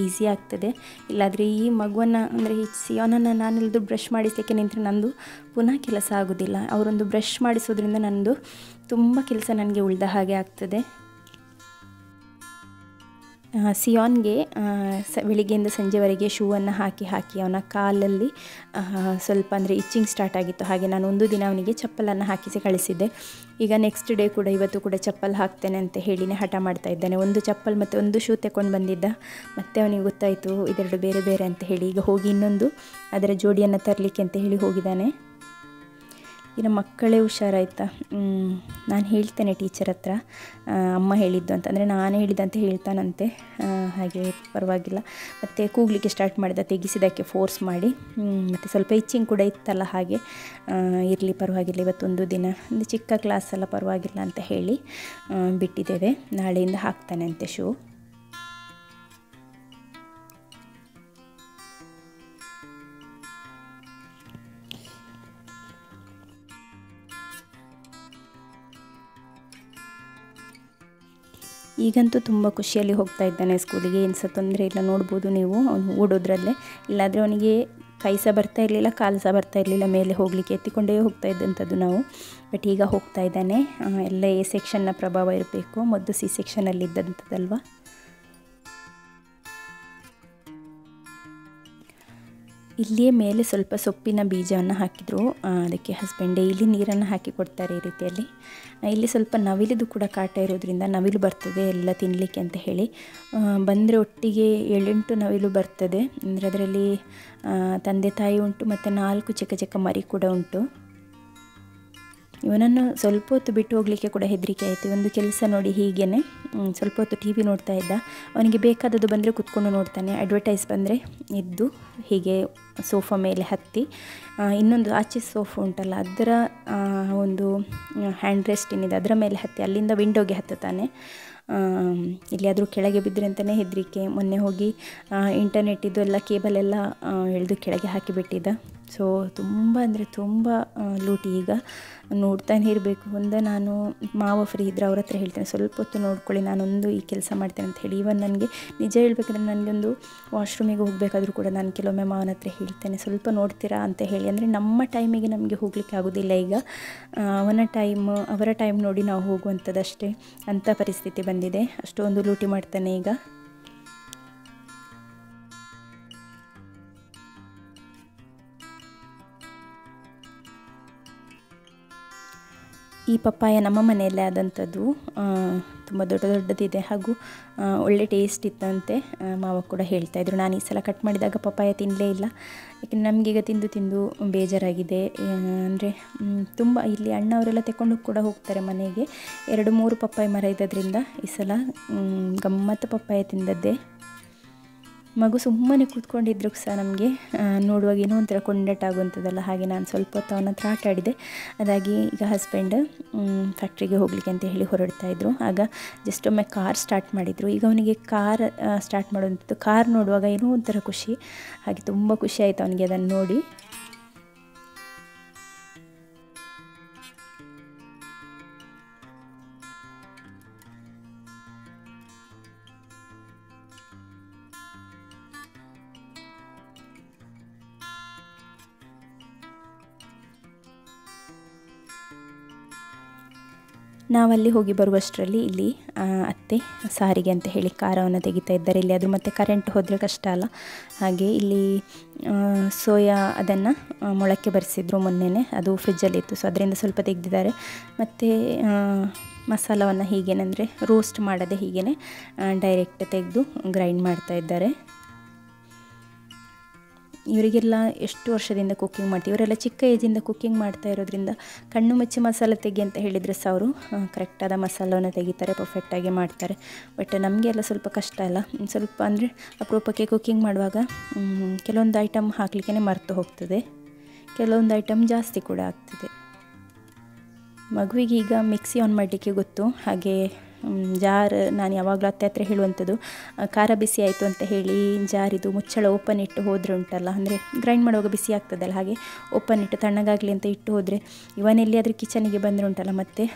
ಈಸಿ ಆಗ್ತದೆ. ಇಲ್ಲಾದರೆ ಈ ಮಗುವನ್ನು ಅಂದರೆ ಈ ಸಿಯೋನನ್ನು ನಾನೆಲ್ಲದು ಬ್ರಷ್ ಮಾಡಿಸಲಿಕ್ಕೆ ನಿಂತರೆ ನಂದು ಪುನಃ ಕೆಲಸ ಆಗೋದಿಲ್ಲ. ಅವರೊಂದು ಬ್ರಷ್ ಮಾಡಿಸೋದ್ರಿಂದ ನಂದು ತುಂಬ ಕೆಲಸ ನನಗೆ ಉಳಿದ ಹಾಗೆ ಆಗ್ತದೆ. ಸಿಯೋನ್ಗೆ ಬೆಳಿಗ್ಗೆಯಿಂದ ಸಂಜೆವರೆಗೆ ಶೂವನ್ನು ಹಾಕಿ ಅವನ ಕಾಲಲ್ಲಿ ಸ್ವಲ್ಪ ಅಂದರೆ ಇಚ್ಚಿಂಗ್ ಸ್ಟಾರ್ಟ್ ಆಗಿತ್ತು. ಹಾಗೆ ನಾನು ಒಂದು ದಿನ ಅವನಿಗೆ ಚಪ್ಪಲನ್ನು ಹಾಕಿಸಿ ಕಳಿಸಿದ್ದೆ. ಈಗ ನೆಕ್ಸ್ಟ್ ಡೇ ಕೂಡ ಇವತ್ತು ಕೂಡ ಚಪ್ಪಲ್ ಹಾಕ್ತೇನೆ ಅಂತ ಹೇಳಿನೇ ಹಠ ಮಾಡ್ತಾ ಇದ್ದಾನೆ. ಒಂದು ಚಪ್ಪಲ್ ಮತ್ತು ಒಂದು ಶೂ ತೆಕ್ಕೊಂಡು ಬಂದಿದ್ದ, ಮತ್ತು ಅವನಿಗೆ ಗೊತ್ತಾಯಿತು ಇದೆರಡು ಬೇರೆ ಬೇರೆ ಅಂತ ಹೇಳಿ. ಈಗ ಹೋಗಿ ಇನ್ನೊಂದು ಅದರ ಜೋಡಿಯನ್ನು ತರಲಿಕ್ಕೆ ಅಂತ ಹೇಳಿ ಹೋಗಿದ್ದಾನೆ. ಇನ್ನು ಮಕ್ಕಳೇ ಹುಷಾರಾಯ್ತಾ. ನಾನು ಹೇಳ್ತೇನೆ ಟೀಚರ್ ಹತ್ರ ಅಮ್ಮ ಹೇಳಿದ್ದು ಅಂತ, ಅಂದರೆ ನಾನು ಹೇಳಿದಂತೆ ಹೇಳ್ತಾನಂತೆ, ಹಾಗೆ ಪರವಾಗಿಲ್ಲ. ಮತ್ತು ಕೂಗಲಿಕ್ಕೆ ಸ್ಟಾರ್ಟ್ ಮಾಡಿದ, ತೆಗಿಸಿದ್ದಕ್ಕೆ ಫೋರ್ಸ್ ಮಾಡಿ. ಮತ್ತು ಸ್ವಲ್ಪ ಇಚ್ಚಿಂಗ್ ಕೂಡ ಇತ್ತಲ್ಲ, ಹಾಗೆ ಇರಲಿ ಪರವಾಗಿಲ್ಲ, ಇವತ್ತೊಂದು ದಿನ ಒಂದು ಚಿಕ್ಕ ಕ್ಲಾಸ್ ಎಲ್ಲ ಪರವಾಗಿಲ್ಲ ಅಂತ ಹೇಳಿ ಬಿಟ್ಟಿದ್ದೇವೆ. ನಾಳೆಯಿಂದ ಹಾಕ್ತಾನೆ ಅಂತೆ ಶೂ. ಈಗಂತೂ ತುಂಬ ಖುಷಿಯಲ್ಲಿ ಹೋಗ್ತಾ ಇದ್ದಾನೆ ಸ್ಕೂಲಿಗೆ, ಏನು ಸಹ ತೊಂದರೆ ಇಲ್ಲ. ನೋಡ್ಬೋದು ನೀವು ಅವನು ಓಡೋದ್ರಲ್ಲೇ. ಇಲ್ಲಾದರೆ ಅವನಿಗೆ ಕೈ ಸಹ ಬರ್ತಾ ಇರಲಿಲ್ಲ, ಕಾಲು ಸಹ ಬರ್ತಾ ಇರಲಿಲ್ಲ, ಮೇಲೆ ಹೋಗಲಿಕ್ಕೆ ಎತ್ತಿಕೊಂಡೇ ಹೋಗ್ತಾ ಇದ್ದಂಥದ್ದು ನಾವು. ಬಟ್ ಈಗ ಹೋಗ್ತಾ ಇದ್ದಾನೆ. ಎಲ್ಲ ಎ ಸೆಕ್ಷನ್ನ ಪ್ರಭಾವ ಇರಬೇಕು, ಮೊದಲು ಸಿ ಸೆಕ್ಷನಲ್ಲಿ ಇದ್ದಂಥದ್ದಲ್ವ. ಇಲ್ಲಿಯೇ ಮೇಲೆ ಸ್ವಲ್ಪ ಸೊಪ್ಪಿನ ಬೀಜವನ್ನು ಹಾಕಿದರು. ಅದಕ್ಕೆ ಹಸ್ಬೆಂಡ್ ಡೈಲಿ ನೀರನ್ನು ಹಾಕಿ ಕೊಡ್ತಾರೆ ಈ ರೀತಿಯಲ್ಲಿ. ಇಲ್ಲಿ ಸ್ವಲ್ಪ ನವಿಲಿದು ಕೂಡ ಕಾಟ ಇರೋದ್ರಿಂದ ನವಿಲು ಬರ್ತದೆ ಎಲ್ಲ ತಿನ್ನಲಿಕ್ಕೆ ಅಂತ ಹೇಳಿ. ಬಂದರೆ ಒಟ್ಟಿಗೆ 7-8 ನವಿಲು ಬರ್ತದೆ. ಅಂದರೆ ಅದರಲ್ಲಿ ತಂದೆ ತಾಯಿ ಉಂಟು ಮತ್ತು 4 ಚಿಕ್ಕ ಚಿಕ್ಕ ಮರಿ ಕೂಡ ಉಂಟು. ಇವನನ್ನು ಸ್ವಲ್ಪ ಹೊತ್ತು ಬಿಟ್ಟು ಹೋಗಲಿಕ್ಕೆ ಕೂಡ ಹೆದರಿಕೆ ಆಯಿತು. ಒಂದು ಕೆಲಸ ನೋಡಿ, ಹೀಗೇ ಸ್ವಲ್ಪ ಹೊತ್ತು ಟಿ ವಿ ನೋಡ್ತಾ ಇದ್ದ. ಅವನಿಗೆ ಬೇಕಾದದ್ದು ಬಂದರೆ ಕೂತ್ಕೊಂಡು ನೋಡ್ತಾನೆ, ಅಡ್ವರ್ಟೈಸ್ ಬಂದರೆ ಎದ್ದು ಹೀಗೆ ಸೋಫಾ ಮೇಲೆ ಹತ್ತಿ, ಇನ್ನೊಂದು ಆಚೆ ಸೋಫಾ ಉಂಟಲ್ಲ ಅದರ ಒಂದು ಹ್ಯಾಂಡ್ ರೆಸ್ಟ್ ಏನಿದೆ ಅದರ ಮೇಲೆ ಹತ್ತಿ ಅಲ್ಲಿಂದ ವಿಂಡೋಗೆ ಹತ್ತುತ್ತಾನೆ. ಎಲ್ಲಿಯಾದರೂ ಕೆಳಗೆ ಬಿದ್ದರೆ ಅಂತಲೇ ಹೆದರಿಕೆ. ಮೊನ್ನೆ ಹೋಗಿ ಇಂಟರ್ನೆಟ್ಟಿದ್ದು ಎಲ್ಲ ಕೇಬಲ್ ಎಲ್ಲ ಎಳೆದು ಕೆಳಗೆ ಹಾಕಿಬಿಟ್ಟಿದ್ದ. ಸೊ ತುಂಬ ಅಂದರೆ ತುಂಬ ಲೂಟಿ. ಈಗ ನೋಡ್ತಾನೆ ಇರಬೇಕು. ನಾನು ಮಾವ ಫ್ರೀ ಇದ್ದರೆ ಅವ್ರ ಹತ್ರ ಹೇಳ್ತೇನೆ, ಸ್ವಲ್ಪ ಹೊತ್ತು ನೋಡ್ಕೊಳ್ಳಿ, ನಾನೊಂದು ಈ ಕೆಲಸ ಮಾಡ್ತೇನೆ ಅಂತ ಹೇಳಿ. ಇವನ್ ನನಗೆ ನಿಜ ಹೇಳ್ಬೇಕಂದ್ರೆ ನನಗೊಂದು ವಾಶ್ರೂಮಿಗೆ ಹೋಗಬೇಕಾದ್ರೂ ಕೂಡ ನಾನು ಕೆಲವೊಮ್ಮೆ ಮಾವನ ಹತ್ರ ಹೇಳ್ತೇನೆ, ಸ್ವಲ್ಪ ನೋಡ್ತೀರಾ ಅಂತ ಹೇಳಿ. ಅಂದರೆ ನಮ್ಮ ಟೈಮಿಗೆ ನಮಗೆ ಹೋಗಲಿಕ್ಕೆ ಆಗೋದಿಲ್ಲ. ಈಗ ಅವರ ಟೈಮ್ ನೋಡಿ ನಾವು ಹೋಗುವಂಥದ್ದಷ್ಟೇ ಅಂಥ ಪರಿಸ್ಥಿತಿ ಬಂದಿದೆ. ಅಷ್ಟೊಂದು ಲೂಟಿ ಮಾಡ್ತಾನೆ ಈಗ. ಈ ಪಪ್ಪಾಯ ನಮ್ಮ ಮನೆಯಲ್ಲೇ ಆದಂಥದ್ದು, ತುಂಬ ದೊಡ್ಡದಿದೆ ಹಾಗೂ ಒಳ್ಳೆ ಟೇಸ್ಟ್ ಇತ್ತಂತೆ. ಮಾವ ಕೂಡ ಹೇಳ್ತಾಯಿದ್ರು. ನಾನು ಈ ಸಲ ಕಟ್ ಮಾಡಿದಾಗ ಪಪ್ಪಾಯ ತಿನ್ನಲೇ ಇಲ್ಲ, ಯಾಕೆಂದರೆ ನಮಗೀಗ ತಿಂದು ಬೇಜಾರಾಗಿದೆ. ಅಂದರೆ ತುಂಬ ಇಲ್ಲಿ ಅಣ್ಣವರೆಲ್ಲ ತಗೊಂಡು ಕೂಡ ಹೋಗ್ತಾರೆ ಮನೆಗೆ. 2-3 ಪಪ್ಪಾಯ ಮರ ಇದ್ದದ್ರಿಂದ ಈ ಸಲ ಗಮ್ಮತ್ತು ಪಪ್ಪಾಯ ತಿಂದದ್ದೇ. ಮಗು ಸುಮ್ಮನೆ ಕೂತ್ಕೊಂಡಿದ್ರು ಸಹ ನಮಗೆ ನೋಡುವಾಗ ಏನೋ ಒಂಥರ ಕೊಂಡಟಾಗುವಂಥದ್ದಲ್ಲ. ಹಾಗೆ ನಾನು ಸ್ವಲ್ಪ ಹೊತ್ತು ಅವನ ಹತ್ರ ಆಟ ಆಡಿದೆ. ಅದಾಗಿ ಈಗ ಹಸ್ಬೆಂಡ್ ಫ್ಯಾಕ್ಟ್ರಿಗೆ ಹೋಗಲಿಕ್ಕೆ ಅಂತ ಹೇಳಿ ಹೊರಡ್ತಾಯಿದ್ರು. ಆಗ ಜಸ್ಟ್ ಒಮ್ಮೆ ಕಾರ್ ಸ್ಟಾರ್ಟ್ ಮಾಡಿದರು. ಈಗ ಅವನಿಗೆ ಕಾರ್ ಸ್ಟಾರ್ಟ್ ಮಾಡುವಂಥದ್ದು, ಕಾರ್ ನೋಡುವಾಗ ಏನೋ ಒಂಥರ ಖುಷಿ. ಹಾಗೆ ತುಂಬ ಖುಷಿ ಆಯಿತು ಅವನಿಗೆ ಅದನ್ನು ನೋಡಿ. ನಾವಲ್ಲಿ ಹೋಗಿ ಬರುವಷ್ಟರಲ್ಲಿ ಇಲ್ಲಿ ಅತ್ತೆ ಸಾರಿಗೆ ಅಂತ ಹೇಳಿ ಖಾರವನ್ನು ತೆಗಿತಾ ಇದ್ದಾರೆ. ಇಲ್ಲಿ ಅದು ಮತ್ತು ಕರೆಂಟ್ ಹೋದರೆ ಕಷ್ಟ ಅಲ್ಲ. ಹಾಗೆ ಇಲ್ಲಿ ಸೋಯಾ ಅದನ್ನು ಮೊಳಕೆ ಬರಿಸಿದ್ರು ಮೊನ್ನೆನೇ, ಅದು ಫ್ರಿಜ್ಜಲ್ಲಿತ್ತು. ಸೊ ಅದರಿಂದ ಸ್ವಲ್ಪ ತೆಗೆದಿದ್ದಾರೆ. ಮತ್ತು ಮಸಾಲವನ್ನು ಹೀಗೇನೆಂದರೆ ರೋಸ್ಟ್ ಮಾಡದೆ ಹೀಗೇ ಡೈರೆಕ್ಟ್ ತೆಗೆದು ಗ್ರೈಂಡ್ ಮಾಡ್ತಾ ಇದ್ದಾರೆ. ಇವರಿಗೆಲ್ಲ ಎಷ್ಟು ವರ್ಷದಿಂದ ಕುಕ್ಕಿಂಗ್ ಮಾಡ್ತೀವಿ, ಇವರೆಲ್ಲ ಚಿಕ್ಕ ಏಜಿಂದ ಕುಕ್ಕಿಂಗ್ ಮಾಡ್ತಾ ಇರೋದ್ರಿಂದ ಕಣ್ಣು ಮುಚ್ಚಿ ಮಸಾಲೆ ತೆಗಿ ಅಂತ ಹೇಳಿದರೆ ಸಹ ಅವರು ಕರೆಕ್ಟಾದ ಮಸಾಲವನ್ನು ತೆಗಿತಾರೆ, ಪರ್ಫೆಕ್ಟಾಗಿ ಮಾಡ್ತಾರೆ. ಬಟ್ ನಮಗೆಲ್ಲ ಸ್ವಲ್ಪ ಕಷ್ಟ ಅಲ್ಲ, ಸ್ವಲ್ಪ ಅಂದರೆ ಅಪರೂಪಕ್ಕೆ ಕುಕ್ಕಿಂಗ್ ಮಾಡುವಾಗ ಕೆಲವೊಂದು ಐಟಮ್ ಹಾಕಲಿಕ್ಕೆ ಮರೆತು ಹೋಗ್ತದೆ, ಕೆಲವೊಂದು ಐಟಮ್ ಜಾಸ್ತಿ ಕೂಡ ಆಗ್ತದೆ. ಮಗುವಿಗೆ ಈಗ ಮಿಕ್ಸಿ ಆನ್ ಮಾಡಲಿಕ್ಕೆ ಗೊತ್ತು. ಹಾಗೆ ಜಾರ್ ನಾನು ಯಾವಾಗಲೂ ಅತ್ತೆ ಹತ್ರ ಹೇಳುವಂಥದ್ದು, ಖಾರ ಬಿಸಿ ಆಯಿತು ಅಂತ ಹೇಳಿ ಜಾರಿದು ಮುಚ್ಚಳ ಓಪನ್ ಇಟ್ಟು ಹೋದರೆ ಉಂಟಲ್ಲ, ಅಂದರೆ ಗ್ರೈಂಡ್ ಮಾಡುವಾಗ ಬಿಸಿ ಆಗ್ತದಲ್ಲ, ಹಾಗೆ ಓಪನ್ ಇಟ್ಟು ತಣ್ಣಗಾಗಲಿ ಅಂತ ಇಟ್ಟು ಹೋದರೆ ಇವನೆಲ್ಲಿ ಅದ್ರ ಕಿಚನಿಗೆ ಬಂದರೆ ಉಂಟಲ್ಲ ಮತ್ತು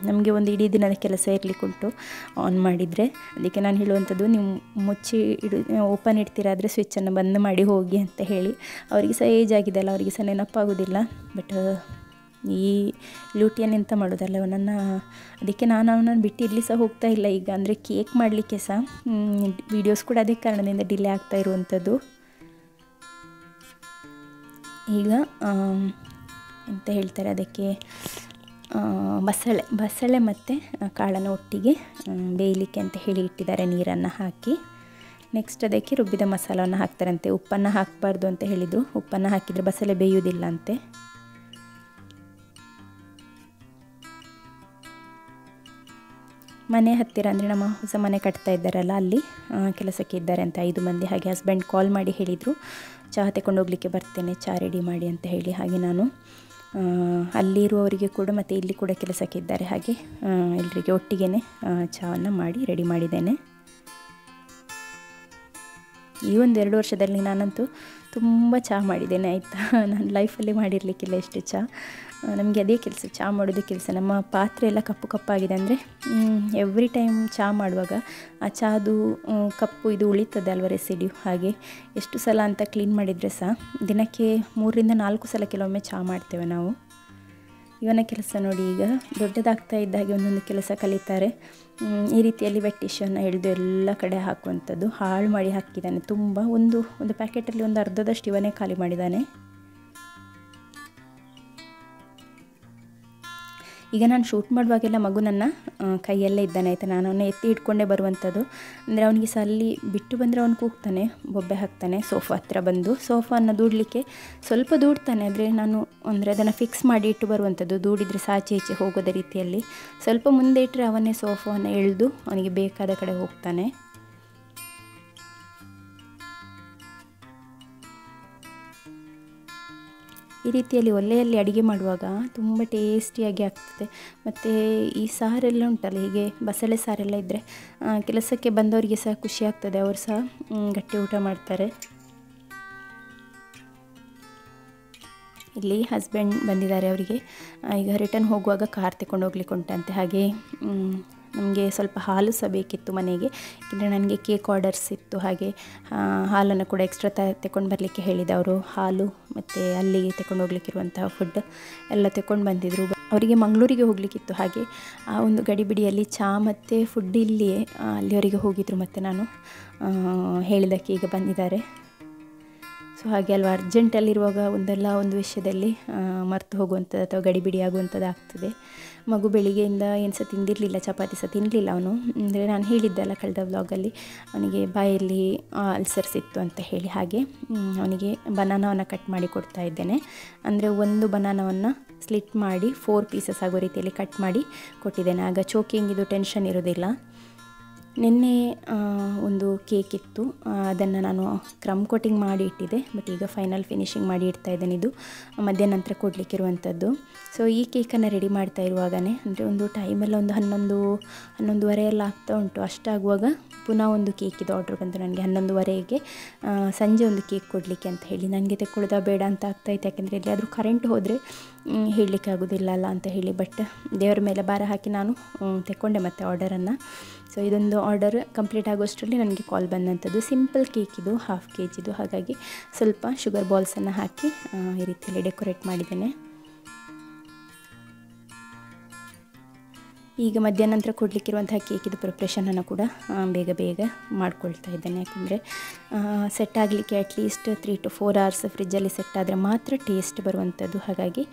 ನಮಗೆ ಒಂದು ಇಡೀ ದಿನದ ಕೆಲಸ ಇರಲಿಕ್ಕುಂಟು ಆನ್ ಮಾಡಿದರೆ. ಅದಕ್ಕೆ ನಾನು ಹೇಳುವಂಥದ್ದು, ನೀವು ಮುಚ್ಚಿ ಓಪನ್ ಇಡ್ತೀರಾದರೆ ಸ್ವಿಚ್ಚನ್ನು ಬಂದ್ ಮಾಡಿ ಹೋಗಿ ಅಂತ ಹೇಳಿ. ಅವರಿಗೆ ಸಹ ಏಜ್ ಆಗಿದೆ ಅಲ್ಲ, ಅವರಿಗೆ ಸಹ ನೆನಪಾಗೋದಿಲ್ಲ. ಬಟ್ ಈ ಲೂಟಿಯನ್ನು ಎಂತ ಮಾಡೋದಲ್ಲ ಅವನನ್ನು, ಅದಕ್ಕೆ ನಾನು ಅವನನ್ನು ಬಿಟ್ಟು ಇಲ್ಲಿ ಸಹ ಹೋಗ್ತಾ ಇಲ್ಲ ಈಗ. ಅಂದರೆ ಕೇಕ್ ಮಾಡಲಿಕ್ಕೆ ಸಹ ವೀಡಿಯೋಸ್ ಕೂಡ ಅದೇ ಕಾರಣದಿಂದ ಡಿಲೇ ಆಗ್ತಾ ಇರುವಂಥದ್ದು. ಈಗ ಎಂತ ಹೇಳ್ತಾರೆ ಅದಕ್ಕೆ, ಬಸಳೆ ಮತ್ತು ಕಾಳನ್ನು ಒಟ್ಟಿಗೆ ಬೇಯಲಿಕ್ಕೆ ಅಂತ ಹೇಳಿ ಇಟ್ಟಿದ್ದಾರೆ, ನೀರನ್ನು ಹಾಕಿ. ನೆಕ್ಸ್ಟ್ ಅದಕ್ಕೆ ರುಬ್ಬಿದ ಮಸಾಲವನ್ನು ಹಾಕ್ತಾರಂತೆ. ಉಪ್ಪನ್ನು ಹಾಕಬಾರ್ದು ಅಂತ ಹೇಳಿದ್ದು, ಉಪ್ಪನ್ನು ಹಾಕಿದರೆ ಬಸಳೆ ಬೇಯುವುದಿಲ್ಲ ಅಂತೆ. ಮನೆ ಹತ್ತಿರ ಅಂದರೆ ನಮ್ಮ ಹೊಸ ಮನೆ ಕಟ್ತಾ ಇದ್ದಾರಲ್ಲ, ಅಲ್ಲಿ ಕೆಲಸಕ್ಕೆ ಇದ್ದಾರೆ ಅಂತ 5 ಮಂದಿ. ಹಾಗೆ ಹಸ್ಬೆಂಡ್ ಕಾಲ್ ಮಾಡಿ ಹೇಳಿದರು, ಚಹಾ ತಗೊಂಡು ಹೋಗಲಿಕ್ಕೆ ಬರ್ತೇನೆ, ಚಹಾ ರೆಡಿ ಮಾಡಿ ಅಂತ ಹೇಳಿ. ಹಾಗೆ ನಾನು ಅಲ್ಲಿರುವವರಿಗೆ ಕೂಡ ಮತ್ತು ಇಲ್ಲಿ ಕೂಡ ಕೆಲಸಕ್ಕೆ ಇದ್ದಾರೆ, ಹಾಗೆ ಎಲ್ಲರಿಗೆ ಒಟ್ಟಿಗೆ ಚಹಾವನ್ನು ಮಾಡಿ ರೆಡಿ ಮಾಡಿದ್ದೇನೆ. ಈ 1-2 ವರ್ಷದಲ್ಲಿ ನಾನಂತೂ ತುಂಬ ಚಹಾ ಮಾಡಿದ್ದೇನೆ ಆಯಿತಾ. ನಾನು ಲೈಫಲ್ಲಿ ಮಾಡಿರಲಿಕ್ಕಿಲ್ಲ ಎಷ್ಟು ಚಹಾ. ನಮಗೆ ಅದೇ ಕೆಲಸ, ಚಹಾ ಮಾಡೋದು ಕೆಲಸ. ನಮ್ಮ ಪಾತ್ರೆ ಎಲ್ಲ ಕಪ್ಪು ಕಪ್ಪಾಗಿದೆ, ಅಂದರೆ ಎವ್ರಿ ಟೈಮ್ ಚಹಾ ಮಾಡುವಾಗ ಆ ಚಹಾದು ಕಪ್ಪು ಇದು ಉಳಿತದೆ ಅಲ್ವ, ರೆಸಿಡ್ಯೂ. ಹಾಗೆ ಎಷ್ಟು ಸಲ ಅಂತ ಕ್ಲೀನ್ ಮಾಡಿದರೆ ಸಹ ದಿನಕ್ಕೆ 3-4 ಸಲ ಕೆಲವೊಮ್ಮೆ ಚಹಾ ಮಾಡ್ತೇವೆ ನಾವು. ಇವನ ಕೆಲಸ ನೋಡಿ, ಈಗ ದೊಡ್ಡದಾಗ್ತಾ ಇದ್ದ ಹಾಗೆ ಒಂದೊಂದು ಕೆಲಸ ಕಲಿತಾರೆ. ಈ ರೀತಿಯಲ್ಲಿ ವೆಟ್ ಟಿಶ್ಯೂವನ್ನು ಎಳೆದು ಎಲ್ಲ ಕಡೆ ಹಾಕುವಂಥದ್ದು. ಹಾಳು ಮಾಡಿ ಹಾಕಿದ್ದಾನೆ ತುಂಬ. ಒಂದು ಪ್ಯಾಕೆಟಲ್ಲಿ ಒಂದು ಅರ್ಧದಷ್ಟು ಇವನೇ ಖಾಲಿ ಮಾಡಿದ್ದಾನೆ. ಈಗ ನಾನು ಶೂಟ್ ಮಾಡುವಾಗೆಲ್ಲ ಮಗು ನನ್ನ ಕೈಯಲ್ಲೇ ಇದ್ದಾನೆ ಆಯಿತಾ. ನಾನು ಅವನ್ನ ಎತ್ತಿ ಹಿಡ್ಕೊಂಡೇ ಬರುವಂಥದ್ದು. ಅಂದರೆ ಅವನಿಗೆ ಸಹ ಅಲ್ಲಿ ಬಿಟ್ಟು ಬಂದರೆ ಅವನು ಕೂಗ್ತಾನೆ, ಬೊಬ್ಬೆ ಹಾಕ್ತಾನೆ. ಸೋಫಾ ಹತ್ತಿರ ಬಂದು ಸೋಫಾವನ್ನು ದೂಡಲಿಕ್ಕೆ ಸ್ವಲ್ಪ ದೂಡ್ತಾನೆ, ಆದರೆ ನಾನು ಅಂದರೆ ಅದನ್ನು ಫಿಕ್ಸ್ ಮಾಡಿ ಇಟ್ಟು ಬರುವಂಥದ್ದು. ದೂಡಿದರೆ ಸಾಚೆ ಈಚೆ ಹೋಗೋದ ರೀತಿಯಲ್ಲಿ ಸ್ವಲ್ಪ ಮುಂದೆ ಇಟ್ಟರೆ ಅವನೇ ಸೋಫಾವನ್ನು ಎಳೆದು ಅವನಿಗೆ ಬೇಕಾದ ಕಡೆ ಹೋಗ್ತಾನೆ. ಈ ರೀತಿಯಲ್ಲಿ ಒಲೆಯಲ್ಲಿ ಅಡುಗೆ ಮಾಡುವಾಗ ತುಂಬ ಟೇಸ್ಟಿಯಾಗಿ ಆಗ್ತದೆ. ಮತ್ತು ಈ ಸಾರೆಲ್ಲ ಉಂಟಲ್ಲ, ಹೀಗೆ ಬಸಳೆ ಸಾರೆಲ್ಲ ಇದ್ದರೆ ಕೆಲಸಕ್ಕೆ ಬಂದವರಿಗೆ ಸಹ ಖುಷಿ ಆಗ್ತದೆ, ಅವರು ಸಹ ಗಟ್ಟಿ ಊಟ ಮಾಡ್ತಾರೆ. ಇಲ್ಲಿ ಹಸ್ಬೆಂಡ್ ಬಂದಿದ್ದಾರೆ, ಅವರಿಗೆ ಈಗ ರಿಟರ್ನ್ ಹೋಗುವಾಗ ಕಾರ್ ತಗೊಂಡು ಹೋಗ್ಲಿಕ್ಕೆ ಉಂಟಂತೆ. ಹಾಗೆ ನಮಗೆ ಸ್ವಲ್ಪ ಹಾಲು ಸಹ ಬೇಕಿತ್ತು ಮನೆಗೆ, ಯಾಕೆಂದರೆ ನನಗೆ ಕೇಕ್ ಆರ್ಡರ್ಸ್ ಇತ್ತು. ಹಾಗೆ ಹಾಲನ್ನು ಕೂಡ ಎಕ್ಸ್ಟ್ರಾ ತಗೊಂಡು ಬರಲಿಕ್ಕೆ ಹೇಳಿದೆ ಅವರು. ಹಾಲು ಮತ್ತು ಅಲ್ಲಿಗೆ ತಗೊಂಡು ಹೋಗ್ಲಿಕ್ಕಿರುವಂತಹ ಫುಡ್ ಎಲ್ಲ ತಗೊಂಡು ಬಂದಿದ್ದರು. ಅವರಿಗೆ ಮಂಗಳೂರಿಗೆ ಹೋಗಲಿಕ್ಕಿತ್ತು. ಹಾಗೆ ಆ ಒಂದು ಗಡಿಬಿಡಿಯಲ್ಲಿ ಚಹಾ ಮತ್ತು ಫುಡ್ ಇಲ್ಲಿಯೇ ಅಲ್ಲಿವರೆಗೆ ಹೋಗಿದ್ದರು. ಮತ್ತು ನಾನು ಹೇಳಿದ್ದಕ್ಕೆ ಈಗ ಬಂದಿದ್ದಾರೆ. ಸೊ ಹಾಗೆ ಅಲ್ವಾ, ಅರ್ಜೆಂಟಲ್ಲಿರುವಾಗ ಒಂದು ವಿಷಯದಲ್ಲಿ ಮರೆತು ಹೋಗುವಂಥದ್ದು ಅಥವಾ ಗಡಿಬಿಡಿ ಆಗುವಂಥದ್ದು ಆಗ್ತದೆ. ಮಗು ಬೆಳಿಗ್ಗೆಯಿಂದ ಏನು ಸಹ ತಿಂದಿರಲಿಲ್ಲ, ಚಪಾತಿ ಸಹ ತಿನ್ನಲಿಲ್ಲ ಅವನು. ಅಂದರೆ ನಾನು ಹೇಳಿದ್ದೆಲ್ಲ ಕಳೆದ ವ್ಲಾಗಲ್ಲಿ ಅವನಿಗೆ ಬಾಯಲ್ಲಿ ಅಲ್ಸರ್ಸ್ ಇತ್ತು ಅಂತ ಹೇಳಿ. ಹಾಗೆ ಅವನಿಗೆ ಬನಾನವನ್ನು ಕಟ್ ಮಾಡಿ ಕೊಡ್ತಾ ಇದ್ದೇನೆ. ಅಂದರೆ ಒಂದು ಬನಾನವನ್ನು ಸ್ಲಿಟ್ ಮಾಡಿ 4 ಪೀಸಸ್ ಆಗೋ ರೀತಿಯಲ್ಲಿ ಕಟ್ ಮಾಡಿ ಕೊಟ್ಟಿದ್ದೇನೆ. ಆಗ ಚೋಕಿಂಗಿದು ಟೆನ್ಷನ್ ಇರೋದಿಲ್ಲ. ನಿನ್ನೆ ಒಂದು ಕೇಕ್ ಇತ್ತು, ಅದನ್ನು ನಾನು ಕ್ರಮ್ ಕೋಟಿಂಗ್ ಮಾಡಿ ಇಟ್ಟಿದ್ದೆ. ಬಟ್ ಈಗ ಫೈನಲ್ ಫಿನಿಶಿಂಗ್ ಮಾಡಿ ಇಡ್ತಾ ಇದ್ದೇನೆ. ಇದು ಮಧ್ಯಾಹ್ನ ನಂತರ ಕೊಡಲಿಕ್ಕಿರುವಂಥದ್ದು. ಸೊ ಈ ಕೇಕನ್ನು ರೆಡಿ ಮಾಡ್ತಾ ಇರುವಾಗಲೇ, ಅಂದರೆ ಒಂದು ಟೈಮಲ್ಲಿ ಒಂದು 11:30 ಎಲ್ಲ ಆಗ್ತಾ ಉಂಟು. ಅಷ್ಟಾಗುವಾಗ ಪುನಃ ಒಂದು ಕೇಕಿದು ಆರ್ಡ್ರ್ ಬಂತು ನನಗೆ 11:30ಗೆ ಸಂಜೆ ಒಂದು ಕೇಕ್ ಕೊಡಲಿಕ್ಕೆ ಅಂತ ಹೇಳಿ. ನನಗೆ ತೆಕ್ಕೊಳ್ಳೋದಾ ಬೇಡ ಅಂತ ಆಗ್ತಾಯಿತ್ತು, ಯಾಕೆಂದರೆ ಎಲ್ಲಿಯಾದರೂ ಕರೆಂಟ್ ಹೋದರೆ ಹೇಳಲಿಕ್ಕೆ ಆಗೋದಿಲ್ಲ ಅಲ್ಲ ಅಂತ ಹೇಳಿ. ಬಟ್ ದೇವರ ಮೇಲೆ ಭಾರ ಹಾಕಿ ನಾನು ತೆಕ್ಕೊಂಡೆ ಮತ್ತೆ ಆರ್ಡರನ್ನು. ಸೊ ಇದೊಂದು ಆರ್ಡರ್ ಕಂಪ್ಲೀಟ್ ಆಗೋಷ್ಟರಲ್ಲಿ ನನಗೆ ಕಾಲ್ ಬಂದಂಥದ್ದು. ಸಿಂಪಲ್ ಕೇಕ್ ಇದು, 1/2 kg. ಹಾಗಾಗಿ ಸ್ವಲ್ಪ ಶುಗರ್ ಬಾಲ್ಸನ್ನು ಹಾಕಿ ಈ ರೀತಿಯಲ್ಲಿ ಡೆಕೋರೇಟ್ ಮಾಡಿದ್ದೇನೆ. ಈಗ ಮಧ್ಯಾಹ್ನ ನಂತರ ಕೊಡಲಿಕ್ಕಿರುವಂತಹ ಕೇಕಿದು ಪ್ರಿಪ್ರೇಷನನ್ನು ಕೂಡ ಬೇಗ ಮಾಡ್ಕೊಳ್ತಾ ಇದ್ದೇನೆ. ಯಾಕೆಂದರೆ ಸೆಟ್ ಆಗಲಿಕ್ಕೆ ಅಟ್ಲೀಸ್ಟ್ 3 to 4 hours ಫ್ರಿಜ್ಜಲ್ಲಿ ಸೆಟ್ ಆದರೆ ಮಾತ್ರ ಟೇಸ್ಟ್ ಬರುವಂಥದ್ದು. ಹಾಗಾಗಿ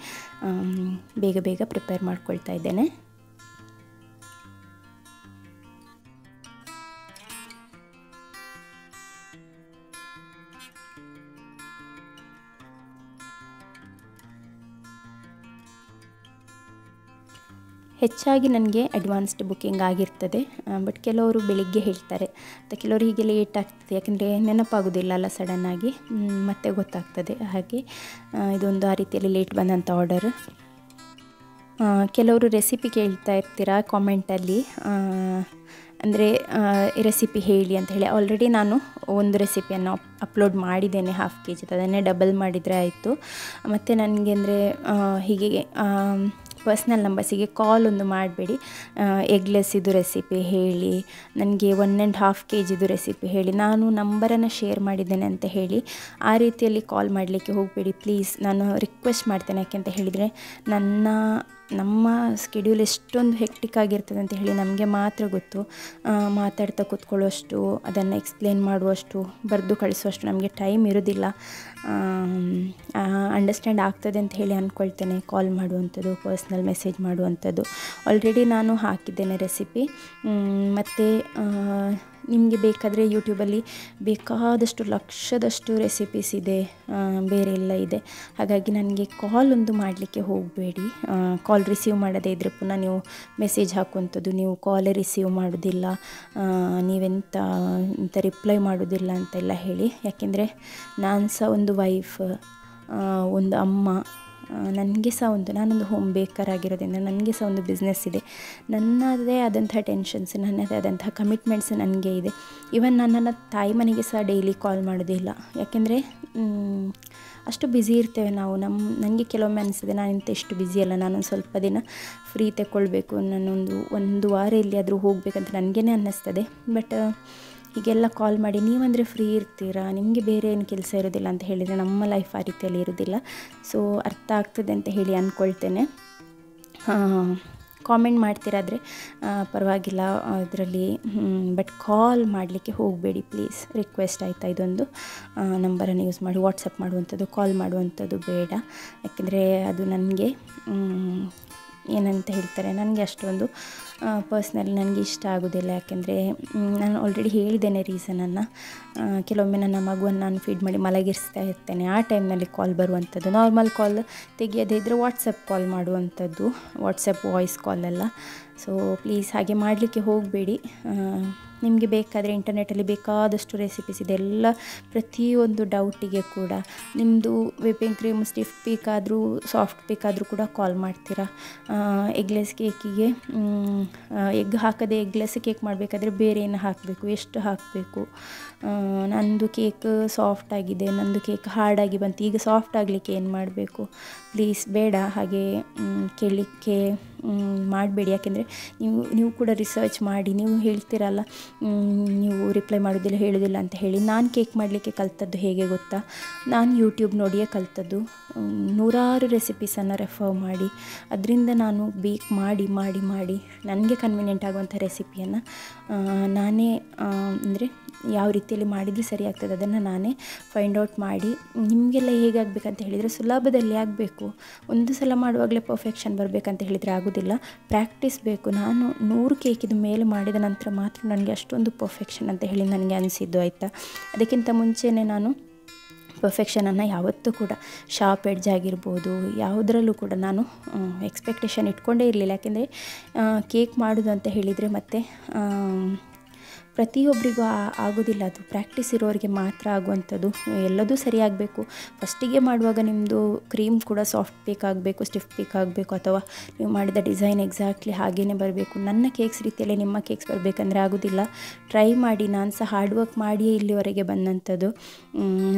ಬೇಗ ಪ್ರಿಪೇರ್ ಮಾಡ್ಕೊಳ್ತಾ ಇದ್ದೇನೆ. ಹೆಚ್ಚಾಗಿ ನನಗೆ ಅಡ್ವಾನ್ಸ್ಡ್ ಬುಕ್ಕಿಂಗ್ ಆಗಿರ್ತದೆ. ಬಟ್ ಕೆಲವರು ಬೆಳಿಗ್ಗೆ ಹೇಳ್ತಾರೆ, ಮತ್ತು ಕೆಲವರು ಹೀಗೆ ಲೇಟ್ ಆಗ್ತದೆ, ಯಾಕೆಂದರೆ ನೆನಪಾಗೋದಿಲ್ಲ ಅಲ್ಲ ಸಡನ್ನಾಗಿ, ಮತ್ತೆ ಗೊತ್ತಾಗ್ತದೆ. ಹಾಗೆ ಇದೊಂದು ಆ ರೀತಿಯಲ್ಲಿ ಲೇಟ್ ಬಂದಂಥ ಆರ್ಡರ್. ಕೆಲವರು ರೆಸಿಪಿ ಕೇಳ್ತಾ ಇರ್ತೀರಾ ಕಾಮೆಂಟಲ್ಲಿ, ಅಂದರೆ ರೆಸಿಪಿ ಹೇಳಿ ಅಂತ ಹೇಳಿ. ಆಲ್ರೆಡಿ ನಾನು ಒಂದು ರೆಸಿಪಿಯನ್ನು ಅಪ್ಲೋಡ್ ಮಾಡಿದ್ದೇನೆ 1/2 kg, ಅದನ್ನೇ ಡಬಲ್ ಮಾಡಿದರೆ ಆಯಿತು. ಮತ್ತು ನನಗೆ ಅಂದರೆ ಹೀಗೆ ಪರ್ಸ್ನಲ್ ನಂಬರ್ಸಿಗೆ ಕಾಲ್ ಒಂದು ಮಾಡಬೇಡಿ, ಎಗ್ಲೆಸ್ಸಿದು ರೆಸಿಪಿ ಹೇಳಿ, ನನಗೆ 1.5 kg ರೆಸಿಪಿ ಹೇಳಿ, ನಾನು ನಂಬರನ್ನು ಶೇರ್ ಮಾಡಿದ್ದೇನೆ ಅಂತ ಹೇಳಿ ಆ ರೀತಿಯಲ್ಲಿ ಕಾಲ್ ಮಾಡಲಿಕ್ಕೆ ಹೋಗಬೇಡಿ ಪ್ಲೀಸ್. ನಾನು ರಿಕ್ವೆಸ್ಟ್ ಮಾಡ್ತೇನೆ. ಯಾಕೆಂತ ಹೇಳಿದರೆ ನಮ್ಮ ಸ್ಕೆಡ್ಯೂಲ್ ಎಷ್ಟೊಂದು ಹೆಕ್ಟಿಕ್ ಆಗಿರ್ತದೆ ಅಂತ ಹೇಳಿ ನಮಗೆ ಮಾತ್ರ ಗೊತ್ತು. ಮಾತಾಡ್ತಾ ಕೂತ್ಕೊಳ್ಳೋಷ್ಟು, ಅದನ್ನು ಎಕ್ಸ್ಪ್ಲೇನ್ ಮಾಡುವಷ್ಟು, ಬರೆದು ಕಳಿಸುವಷ್ಟು ನಮಗೆ ಟೈಮ್ ಇರೋದಿಲ್ಲ. ಅಂಡರ್ಸ್ಟ್ಯಾಂಡ್ ಆಗ್ತದೆ ಅಂತ ಹೇಳಿ ಅಂದ್ಕೊಳ್ತೇನೆ. ಕಾಲ್ ಮಾಡುವಂಥದ್ದು, ಪರ್ಸ್ನಲ್ ಮೆಸೇಜ್ ಮಾಡುವಂಥದ್ದು ಆಲ್ರೆಡಿ ನಾನು ಹಾಕಿದ್ದೇನೆ ರೆಸಿಪಿ. ಮತ್ತು ನಿಮಗೆ ಬೇಕಾದರೆ ಯೂಟ್ಯೂಬಲ್ಲಿ ಬೇಕಾದಷ್ಟು ಲಕ್ಷದಷ್ಟು ರೆಸಿಪೀಸ್ ಇದೆ, ಬೇರೆ ಎಲ್ಲ ಇದೆ. ಹಾಗಾಗಿ ನನಗೆ ಕಾಲ್ ಒಂದು ಮಾಡಲಿಕ್ಕೆ ಹೋಗಬೇಡಿ. ಕಾಲ್ ರಿಸೀವ್ ಮಾಡದೇ ಇದ್ದರೆ ಪುನಃ ನೀವು ಮೆಸೇಜ್ ಹಾಕುವಂಥದ್ದು, ನೀವು ಕಾಲೇ ರಿಸೀವ್ ಮಾಡೋದಿಲ್ಲ, ನೀವೆಂತ ರಿಪ್ಲೈ ಮಾಡೋದಿಲ್ಲ ಅಂತೆಲ್ಲ ಹೇಳಿ. ಯಾಕೆಂದರೆ ನಾನು ಸಹ ಒಂದು ವೈಫ್, ಒಂದು ಅಮ್ಮ, ನನಗೆ ಸಹ ನಾನೊಂದು ಹೋಮ್ ಬೇಕರ್ ಆಗಿರೋದ್ರಿಂದ ನನಗೆ ಸಹ ಒಂದು ಬಿಸ್ನೆಸ್ ಇದೆ. ನನ್ನದೇ ಆದಂಥ ಟೆನ್ಷನ್ಸ್, ನನ್ನದೇ ಆದಂಥ ಕಮಿಟ್ಮೆಂಟ್ಸ್ ನನಗೆ ಇದೆ. ಈವನ್ ನನ್ನ ತಾಯಿ ಮನೆಗೆ ಸಹ ಡೈಲಿ ಕಾಲ್ ಮಾಡೋದಿಲ್ಲ. ಯಾಕೆಂದರೆ ಅಷ್ಟು ಬ್ಯುಸಿ ಇರ್ತೇವೆ ನಾವು. ನನಗೆ ಕೆಲವೊಮ್ಮೆ ಅನಿಸ್ತದೆ ನಾನಿಂತ ಎಷ್ಟು ಬ್ಯುಸಿ ಅಲ್ಲ, ನಾನೊಂದು ಸ್ವಲ್ಪ ದಿನ ಫ್ರೀ ತಗೊಳ್ಬೇಕು, ಒಂದು ವಾರ ಎಲ್ಲಿಯಾದರೂ ಹೋಗಬೇಕಂತ ನನಗೇ ಅನ್ನಿಸ್ತದೆ. ಬಟ್ ಹೀಗೆಲ್ಲ ಕಾಲ್ ಮಾಡಿ ನೀವಂದರೆ ಫ್ರೀ ಇರ್ತೀರಾ, ನಿಮಗೆ ಬೇರೆ ಏನು ಕೆಲಸ ಇರೋದಿಲ್ಲ ಅಂತ ಹೇಳಿದರೆ ನಮ್ಮ ಲೈಫ್ ಆ ರೀತಿಯಲ್ಲಿ ಇರೋದಿಲ್ಲ. ಸೊ ಅರ್ಥ ಆಗ್ತದೆ ಅಂತ ಹೇಳಿ ಅಂದ್ಕೊಳ್ತೇನೆ. ಕಾಮೆಂಟ್ ಮಾಡ್ತಿರಾದರೆ ಪರವಾಗಿಲ್ಲ ಅದರಲ್ಲಿ, ಬಟ್ ಕಾಲ್ ಮಾಡಲಿಕ್ಕೆ ಹೋಗಬೇಡಿ ಪ್ಲೀಸ್, ರಿಕ್ವೆಸ್ಟ್ ಆಯಿತಾ. ಇದೊಂದು ನಂಬರನ್ನು ಯೂಸ್ ಮಾಡಿ ವಾಟ್ಸಪ್ ಮಾಡುವಂಥದ್ದು, ಕಾಲ್ ಮಾಡುವಂಥದ್ದು ಬೇಡ. ಯಾಕೆಂದರೆ ಅದು ನನಗೆ ಏನಂತ ಹೇಳ್ತಾರೆ, ನನಗೆ ಅಷ್ಟೊಂದು ಪರ್ಸ್ನಲಿ ನನಗೆ ಇಷ್ಟ ಆಗೋದಿಲ್ಲ. ಯಾಕೆಂದರೆ ನಾನು ಆಲ್ರೆಡಿ ಹೇಳಿದ್ದೇನೆ ರೀಸನನ್ನು. ಕೆಲವೊಮ್ಮೆ ನನ್ನ ಮಗುವನ್ನು ನಾನು ಫೀಡ್ ಮಾಡಿ ಮಲಗಿರಿಸ್ತಾ ಇರ್ತೇನೆ, ಆ ಟೈಮ್ನಲ್ಲಿ ಕಾಲ್ ಬರುವಂಥದ್ದು. ನಾರ್ಮಲ್ ಕಾಲ್ ತೆಗೆಯದೇ ಇದ್ದರೆ ವಾಟ್ಸಪ್ ಕಾಲ್ ಮಾಡುವಂಥದ್ದು, ವಾಟ್ಸಪ್ ವಾಯ್ಸ್ ಕಾಲೆಲ್ಲ. ಸೊ ಪ್ಲೀಸ್ ಹಾಗೆ ಮಾಡಲಿಕ್ಕೆ ಹೋಗಬೇಡಿ. ನಿಮಗೆ ಬೇಕಾದರೆ ಇಂಟರ್ನೆಟಲ್ಲಿ ಬೇಕಾದಷ್ಟು ರೆಸಿಪೀಸ್ ಇದೆ. ಎಲ್ಲ ಪ್ರತಿಯೊಂದು ಡೌಟಿಗೆ ಕೂಡ ನಿಮ್ಮದು ವಿಪಿಂಗ್ ಕ್ರೀಮ್ ಸ್ಟಿಫ್ ಬೇಕಾದರೂ ಸಾಫ್ಟ್ ಬೇಕಾದರೂ ಕೂಡ ಕಾಲ್ ಮಾಡ್ತೀರಾ. ಎಗ್ಲೆಸ್ ಕೇಕಿಗೆ ಎಗ್ ಹಾಕದೆ ಎಗ್ಲೆಸ್ ಕೇಕ್ ಮಾಡಬೇಕಾದ್ರೆ ಬೇರೆ ಏನು ಹಾಕಬೇಕು, ಎಷ್ಟು ಹಾಕಬೇಕು, ನಂದು ಕೇಕ್ ಸಾಫ್ಟ್ ಆಗಿದೆ, ನಂದು ಕೇಕ್ ಹಾರ್ಡಾಗಿ ಬಂತು, ಈಗ ಸಾಫ್ಟ್ ಆಗಲಿಕ್ಕೆ ಏನು ಮಾಡಬೇಕು, ಪ್ಲೀಸ್ ಬೇಡ ಹಾಗೆ ಕೇಳಲಿಕ್ಕೆ ಮಾಡಬೇಡಿ. ಯಾಕೆಂದರೆ ನೀವು ಕೂಡ ರಿಸರ್ಚ್ ಮಾಡಿ ನೀವು ಹೇಳ್ತೀರಲ್ಲ ನೀವು ರಿಪ್ಲೈ ಮಾಡೋದಿಲ್ಲ ಹೇಳೋದಿಲ್ಲ ಅಂತ ಹೇಳಿ. ನಾನು ಕೇಕ್ ಮಾಡಲಿಕ್ಕೆ ಕಲಿತದ್ದು ಹೇಗೆ ಗೊತ್ತಾ, ನಾನು ಯೂಟ್ಯೂಬ್ ನೋಡಿಯೇ ಕಲಿತದ್ದು. ನೂರಾರು ರೆಸಿಪೀಸನ್ನು ರೆಫರ್ ಮಾಡಿ ಅದರಿಂದ ನಾನು ಬೇಕ್ ಮಾಡಿ ಮಾಡಿ ಮಾಡಿ ನನಗೆ ಕನ್ವೀನಿಯೆಂಟ್ ಆಗುವಂಥ ರೆಸಿಪಿಯನ್ನು ನಾನೇ ಅಂದರೆ ಯಾವ ರೀತಿಯಲ್ಲಿ ಮಾಡಿದರೆ ಸರಿ ಆಗ್ತದೆ ಅದನ್ನು ನಾನೇ ಫೈಂಡ್ ಔಟ್ ಮಾಡಿ ನಿಮಗೆಲ್ಲ ಹೇಗಾಗಬೇಕಂತ ಹೇಳಿದರೆ ಸುಲಭದಲ್ಲಿ ಆಗಬೇಕು. ಒಂದು ಸಲ ಮಾಡುವಾಗಲೇ ಪರ್ಫೆಕ್ಷನ್ ಬರಬೇಕಂತ ಹೇಳಿದರೆ ಆಗೋದಿಲ್ಲ, ಪ್ರಾಕ್ಟೀಸ್ ಬೇಕು. ನಾನು 100 ಕೇಕಿದ ಮೇಲೆ ಮಾಡಿದ ನಂತರ ಮಾತ್ರ ನನಗೆ ಅಷ್ಟೊಂದು ಪರ್ಫೆಕ್ಷನ್ ಅಂತ ಹೇಳಿ ನನಗೆ ಅನಿಸಿದ್ದು ಆಯಿತಾ. ಅದಕ್ಕಿಂತ ಮುಂಚೆನೇ ನಾನು ಪರ್ಫೆಕ್ಷನನ್ನು ಯಾವತ್ತೂ ಕೂಡ ಶಾರ್ಪ್ ಎಡ್ಜ್ ಆಗಿರ್ಬೋದು ಯಾವುದರಲ್ಲೂ ಕೂಡ ನಾನು ಎಕ್ಸ್ಪೆಕ್ಟೇಷನ್ ಇಟ್ಕೊಂಡೇ ಇರಲಿಲ್ಲ. ಯಾಕೆಂದರೆ ಕೇಕ್ ಮಾಡೋದು ಅಂತ ಹೇಳಿದರೆ ಮತ್ತು ಪ್ರತಿಯೊಬ್ಬರಿಗೂ ಆಗೋದಿಲ್ಲ, ಅದು ಪ್ರಾಕ್ಟೀಸ್ ಇರೋರಿಗೆ ಮಾತ್ರ ಆಗುವಂಥದ್ದು. ಎಲ್ಲದೂ ಸರಿಯಾಗಬೇಕು. ಫಸ್ಟಿಗೆ ಮಾಡುವಾಗ ನಿಮ್ಮದು ಕ್ರೀಮ್ ಕೂಡ ಸಾಫ್ಟ್ ಬೇಕಾಗಬೇಕು, ಸ್ಟಿಫ್ ಬೇಕಾಗಬೇಕು, ಅಥವಾ ನೀವು ಮಾಡಿದ ಡಿಸೈನ್ ಎಕ್ಸಾಕ್ಟ್ಲಿ ಹಾಗೇ ಬರಬೇಕು. ನನ್ನ ಕೇಕ್ಸ್ ರೀತಿಯಲ್ಲೇ ನಿಮ್ಮ ಕೇಕ್ಸ್ ಬರಬೇಕಂದ್ರೆ ಆಗೋದಿಲ್ಲ. ಟ್ರೈ ಮಾಡಿ, ನಾನು ಸಹ ಹಾರ್ಡ್ ವರ್ಕ್ ಮಾಡಿಯೇ ಇಲ್ಲಿವರೆಗೆ ಬಂದಂಥದ್ದು.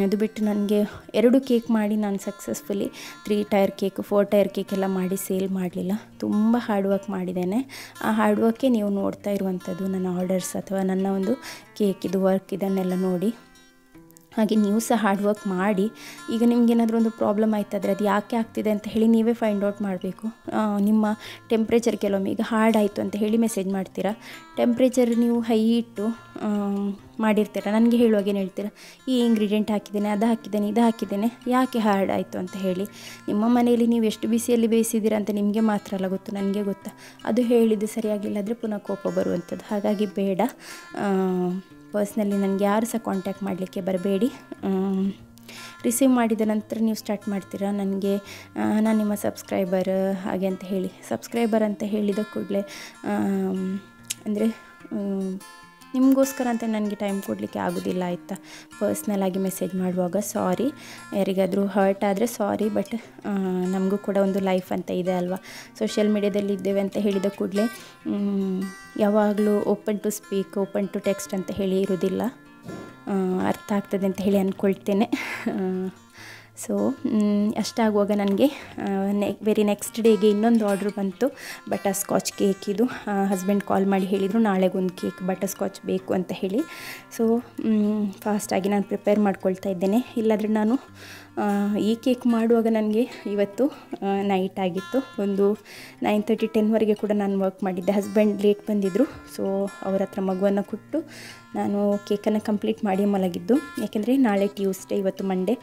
ಅದು ಬಿಟ್ಟು ನನಗೆ 2 ಕೇಕ್ ಮಾಡಿ ನಾನು successfully 3 tyre cake 4 tyre cake ಎಲ್ಲ ಮಾಡಿ ಸೇಲ್ ಮಾಡಲಿಲ್ಲ. ತುಂಬ ಹಾರ್ಡ್ ವರ್ಕ್ ಮಾಡಿದ್ದೇನೆ. ಆ ಹಾರ್ಡ್ ವರ್ಕೇ ನೀವು ನೋಡ್ತಾ ಇರುವಂಥದ್ದು, ನನ್ನ ಆರ್ಡರ್ಸ್ ಅಥವಾ ನನ್ನ ಒಂದು ಕೇಕಿದು ವರ್ಕ್ ಇದನ್ನೆಲ್ಲ ನೋಡಿ. ಹಾಗೆ ನೀವು ಸಹ ಹಾರ್ಡ್ ವರ್ಕ್ ಮಾಡಿ. ಈಗ ನಿಮಗೇನಾದರೂ ಒಂದು ಪ್ರಾಬ್ಲಮ್ ಆಯ್ತಾದರೆ ಅದು ಯಾಕೆ ಆಗ್ತಿದೆ ಅಂತ ಹೇಳಿ ನೀವೇ ಫೈಂಡ್ ಔಟ್ ಮಾಡಬೇಕು. ನಿಮ್ಮ ಟೆಂಪ್ರೇಚರ್ ಕೆಲವೊಮ್ಮೆ ಈಗ ಹಾರ್ಡ್ ಆಯಿತು ಅಂತ ಹೇಳಿ ಮೆಸೇಜ್ ಮಾಡ್ತೀರಾ, ಟೆಂಪ್ರೇಚರ್ ನೀವು ಹೈ ಇಟ್ಟು ಮಾಡಿರ್ತೀರ, ನನಗೆ ಹೇಳುವಾಗ ಏನು ಹೇಳ್ತೀರಾ, ಈ ಇಂಗ್ರೀಡಿಯೆಂಟ್ ಹಾಕಿದ್ದೇನೆ, ಅದು ಹಾಕಿದ್ದೇನೆ, ಇದು ಹಾಕಿದ್ದೇನೆ, ಯಾಕೆ ಹಾರ್ಡ್ ಆಯಿತು ಅಂತ ಹೇಳಿ. ನಿಮ್ಮ ಮನೆಯಲ್ಲಿ ನೀವು ಎಷ್ಟು ಬಿಸಿಯಲ್ಲಿ ಬೇಯಿಸಿದ್ದೀರ ಅಂತ ನಿಮಗೆ ಮಾತ್ರ ಅಲ್ಲ ಗೊತ್ತು, ನನಗೆ ಗೊತ್ತಾ. ಅದು ಹೇಳಿದ್ದು ಸರಿಯಾಗಿಲ್ಲ ಆದರೆ ಪುನಃ ಕೋಪ ಬರುವಂಥದ್ದು. ಹಾಗಾಗಿ ಬೇಡ. ಪರ್ಸ್ನಲಿ ನನಗೆ ಯಾರು ಸಹ ಕಾಂಟ್ಯಾಕ್ಟ್ ಮಾಡಲಿಕ್ಕೆ ಬರಬೇಡಿ. ರಿಸೀವ್ ಮಾಡಿದ ನಂತರ ನೀವು ಸ್ಟಾರ್ಟ್ ಮಾಡ್ತೀರಾ ನನಗೆ ನಾನು ನಿಮ್ಮ ಸಬ್ಸ್ಕ್ರೈಬರ್ ಹಾಗೆ ಅಂತ ಹೇಳಿ. ಸಬ್ಸ್ಕ್ರೈಬರ್ ಅಂತ ಹೇಳಿದ ಕೂಡಲೇ ಅಂದರೆ ನಿಮಗೋಸ್ಕರ ಅಂತ ನನಗೆ ಟೈಮ್ ಕೊಡಲಿಕ್ಕೆ ಆಗೋದಿಲ್ಲ ಆಯಿತಾ. ಪರ್ಸ್ನಲಾಗಿ ಮೆಸೇಜ್ ಮಾಡುವಾಗ ಸಾರಿ, ಯಾರಿಗಾದರೂ ಹರ್ಟ್ ಆದರೆ ಸಾರಿ, ಬಟ್ ನಮಗೂ ಕೂಡ ಒಂದು ಲೈಫ್ ಅಂತ ಇದೆ ಅಲ್ವಾ. ಸೋಷಿಯಲ್ ಮೀಡ್ಯಾದಲ್ಲಿ ಇದ್ದೇವೆ ಅಂತ ಹೇಳಿದ ಕೂಡಲೇ ಯಾವಾಗಲೂ open to speak, open to text ಅಂತ ಹೇಳಿ ಇರೋದಿಲ್ಲ. ಅರ್ಥ ಆಗ್ತದೆ ಅಂತ ಹೇಳಿ ಅಂದ್ಕೊಳ್ತೇನೆ. ಸೊ ಅಷ್ಟಾಗುವಾಗ ನನಗೆ ವೆರಿ ನೆಕ್ಸ್ಟ್ ಡೇಗೆ ಇನ್ನೊಂದು ಆರ್ಡ್ರ್ ಬಂತು, ಬಟರ್ ಸ್ಕಾಚ್ ಕೇಕಿದು. ಹಸ್ಬೆಂಡ್ ಕಾಲ್ ಮಾಡಿ ಹೇಳಿದರು ನಾಳೆಗೊಂದು ಕೇಕ್ ಬಟರ್ ಸ್ಕಾಚ್ ಬೇಕು ಅಂತ ಹೇಳಿ. ಸೊ ಫಾಸ್ಟಾಗಿ ನಾನು ಪ್ರಿಪೇರ್ ಮಾಡ್ಕೊಳ್ತಾ ಇದ್ದೇನೆ. ಇಲ್ಲಾಂದರೆ ನಾನು ಈ ಕೇಕ್ ಮಾಡುವಾಗ ನನಗೆ ಇವತ್ತು ನೈಟ್ ಆಗಿತ್ತು, ಒಂದು 9:30 10ವರೆಗೆ ಕೂಡ ನಾನು ವರ್ಕ್ ಮಾಡಿದ್ದೆ. ಹಸ್ಬೆಂಡ್ ಲೇಟ್ ಬಂದಿದ್ದರು, ಸೊ ಅವ್ರ ಹತ್ರ ಮಗುವನ್ನು ಕೊಟ್ಟು ನಾನು ಕೇಕನ್ನು ಕಂಪ್ಲೀಟ್ ಮಾಡಿ ಮಲಗಿದ್ದು. ಯಾಕೆಂದರೆ ನಾಳೆ ಟ್ಯೂಸ್ಡೇ, ಇವತ್ತು ಮಂಡೇ.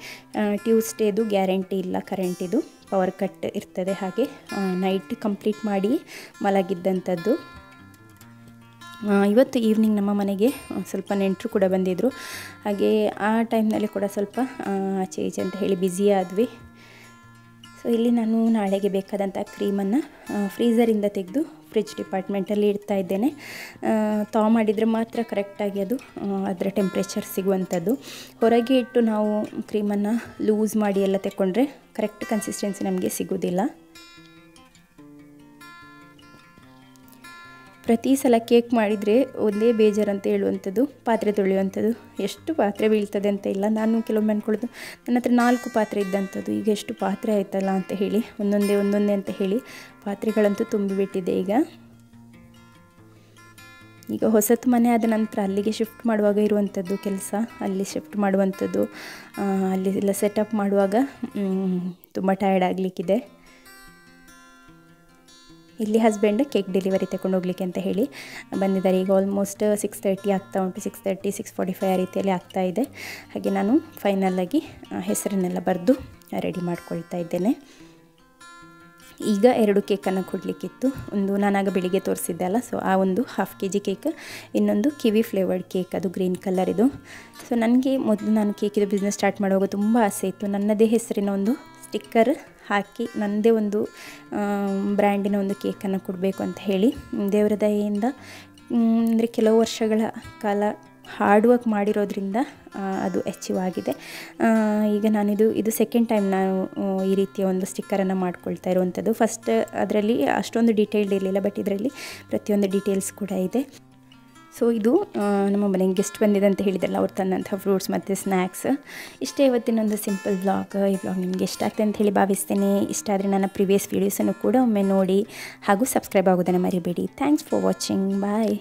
ಟ್ಯೂಸ್ಡೇದು ಗ್ಯಾರಂಟಿ ಇಲ್ಲ, ಕರೆಂಟಿದು ಪವರ್ ಕಟ್ ಇರ್ತದೆ. ಹಾಗೆ ನೈಟ್ ಕಂಪ್ಲೀಟ್ ಮಾಡಿ ಮಲಗಿದ್ದಂಥದ್ದು. ಇವತ್ತು ಈವ್ನಿಂಗ್ ನಮ್ಮ ಮನೆಗೆ ಸ್ವಲ್ಪ ನೆಂಟರು ಕೂಡ ಬಂದಿದ್ದರು. ಹಾಗೆ ಆ ಟೈಮ್ನಲ್ಲಿ ಕೂಡ ಸ್ವಲ್ಪ ಆಚೆ ಈಚೆ ಅಂತ ಹೇಳಿ ಬ್ಯುಸಿ ಆದ್ವಿ. ಸೊ ಇಲ್ಲಿ ನಾನು ನಾಳೆಗೆ ಬೇಕಾದಂಥ ಕ್ರೀಮನ್ನು ಫ್ರೀಝರಿಂದ ತೆಗೆದು ಫ್ರಿಡ್ಜ್ ಡಿಪಾರ್ಟ್ಮೆಂಟಲ್ಲಿ ಇಡ್ತಾ ಇದ್ದೇನೆ. ಮಾಡಿದರೆ ಮಾತ್ರ ಕರೆಕ್ಟಾಗಿ ಅದು ಅದರ ಟೆಂಪ್ರೇಚರ್ ಸಿಗುವಂಥದ್ದು. ಹೊರಗೆ ಇಟ್ಟು ನಾವು ಕ್ರೀಮನ್ನು ಲೂಸ್ ಮಾಡಿ ಎಲ್ಲ ತೆಕ್ಕೊಂಡ್ರೆ ಕರೆಕ್ಟ್ ಕನ್ಸಿಸ್ಟೆನ್ಸಿ ನಮಗೆ ಸಿಗೋದಿಲ್ಲ. ಪ್ರತಿ ಸಲ ಕೇಕ್ ಮಾಡಿದರೆ ಒಂದೇ ಬೇಜಾರಂತ ಹೇಳುವಂಥದ್ದು, ಪಾತ್ರೆ ತೊಳೆಯುವಂಥದ್ದು. ಎಷ್ಟು ಪಾತ್ರೆ ಬೀಳ್ತದೆ ಅಂತ ಇಲ್ಲ. ನಾನು ಕೆಲವೊಮ್ಮೆ ಅಂದ್ಕೊಳ್ಳೋದು ನನ್ನ ಹತ್ರ 4 ಪಾತ್ರೆ ಇದ್ದಂಥದ್ದು ಈಗ ಎಷ್ಟು ಪಾತ್ರೆ ಆಯ್ತಲ್ಲ ಅಂತ ಹೇಳಿ, ಒಂದೊಂದೇ ಅಂತ ಹೇಳಿ ಪಾತ್ರೆಗಳಂತೂ ತುಂಬಿಬಿಟ್ಟಿದೆ. ಈಗ ಹೊಸತು ಮನೆ ಆದ ನಂತರ ಅಲ್ಲಿಗೆ ಶಿಫ್ಟ್ ಮಾಡುವಾಗ ಇರುವಂಥದ್ದು ಕೆಲಸ, ಅಲ್ಲಿ ಶಿಫ್ಟ್ ಮಾಡುವಂಥದ್ದು, ಅಲ್ಲಿ ಎಲ್ಲ ಸೆಟಪ್ ಮಾಡುವಾಗ ತುಂಬ ಟಯರ್ಡ್ ಆಗಲಿಕ್ಕಿದೆ. ಇಲ್ಲಿ ಹಸ್ಬೆಂಡ್ ಕೇಕ್ ಡೆಲಿವರಿ ತಗೊಂಡು ಹೋಗ್ಲಿಕ್ಕೆ ಅಂತ ಹೇಳಿ ಬಂದಿದ್ದಾರೆ. ಈಗ ಆಲ್ಮೋಸ್ಟ್ 6:30 ಆಗ್ತಾ ಉಂಟು, 6:30 6:45 ಆ ರೀತಿಯಲ್ಲಿ ಆಗ್ತಾ ಇದೆ. ಹಾಗೆ ನಾನು ಫೈನಲಾಗಿ ಹೆಸರನ್ನೆಲ್ಲ ಬರೆದು ರೆಡಿ ಮಾಡ್ಕೊಳ್ತಾ ಇದ್ದೇನೆ. ಈಗ 2 ಕೇಕನ್ನು ಕೊಡಲಿಕ್ಕಿತ್ತು. ಒಂದು ನಾನಾಗ ಬೆಳಿಗ್ಗೆ ತೋರಿಸಿದ್ದೆ ಅಲ್ಲ, ಸೊ ಆ ಒಂದು 1/2 kg ಕೇಕ್, ಇನ್ನೊಂದು ಕಿವಿ ಫ್ಲೇವರ್ಡ್ ಕೇಕ್, ಅದು ಗ್ರೀನ್ ಕಲರ್ ಇದು. ಸೊ ನನಗೆ ಮೊದಲು ನಾನು ಕೇಕಿದು ಬಿಸ್ನೆಸ್ ಸ್ಟಾರ್ಟ್ ಮಾಡುವಾಗ ತುಂಬ ಆಸೆ ಇತ್ತು, ನನ್ನದೇ ಹೆಸರಿನ ಒಂದು ಸ್ಟಿಕ್ಕರ್ ಹಾಕಿ ನನ್ನದೇ ಒಂದು ಬ್ರ್ಯಾಂಡಿನ ಒಂದು ಕೇಕನ್ನು ಕೊಡಬೇಕು ಅಂತ ಹೇಳಿ. ದೇವರ ದಯೆಯಿಂದ ಅಂದರೆ ಕೆಲವು ವರ್ಷಗಳ ಕಾಲ ಹಾರ್ಡ್ ವರ್ಕ್ ಮಾಡಿರೋದ್ರಿಂದ ಅದು ಅಚೀವ್ ಆಗಿದೆ. ಈಗ ಇದು ಸೆಕೆಂಡ್ ಟೈಮ್ ನಾನು ಈ ರೀತಿಯ ಒಂದು ಸ್ಟಿಕ್ಕರನ್ನು ಮಾಡ್ಕೊಳ್ತಾ ಇರುವಂಥದ್ದು. ಫಸ್ಟ್ ಅದರಲ್ಲಿ ಅಷ್ಟೊಂದು ಡೀಟೇಲ್ಡ್ ಇರಲಿಲ್ಲ, ಬಟ್ ಇದರಲ್ಲಿ ಪ್ರತಿಯೊಂದು ಡೀಟೇಲ್ಸ್ ಕೂಡ ಇದೆ. ಸೊ ಇದು ನಮ್ಮ ಮನೆಗೆ ಗೆಸ್ಟ್ ಬಂದಿದೆ ಅಂತ ಹೇಳಿದ್ರಲ್ಲ, ಅವ್ರು ತಂದಂಥ ಫ್ರೂಟ್ಸ್ ಮತ್ತು ಸ್ನ್ಯಾಕ್ಸ್. ಇಷ್ಟೇ ಇವತ್ತಿನೊಂದು ಸಿಂಪಲ್ ವ್ಲಾಗ್. ಈ ವ್ಲಾಗ್ ನಿಮಗೆ ಇಷ್ಟ ಆಗ್ತದೆ ಅಂತ ಹೇಳಿ ಭಾವಿಸ್ತೇನೆ. ಇಷ್ಟ ಆದರೆ ನನ್ನ ಪ್ರಿವಿಯಸ್ ವೀಡಿಯೋಸನ್ನು ಕೂಡ ಒಮ್ಮೆ ನೋಡಿ ಹಾಗೂ ಸಬ್ಸ್ಕ್ರೈಬ್ ಆಗೋದನ್ನು ಮರಿಬೇಡಿ. Thanks for watching. ಬಾಯ್.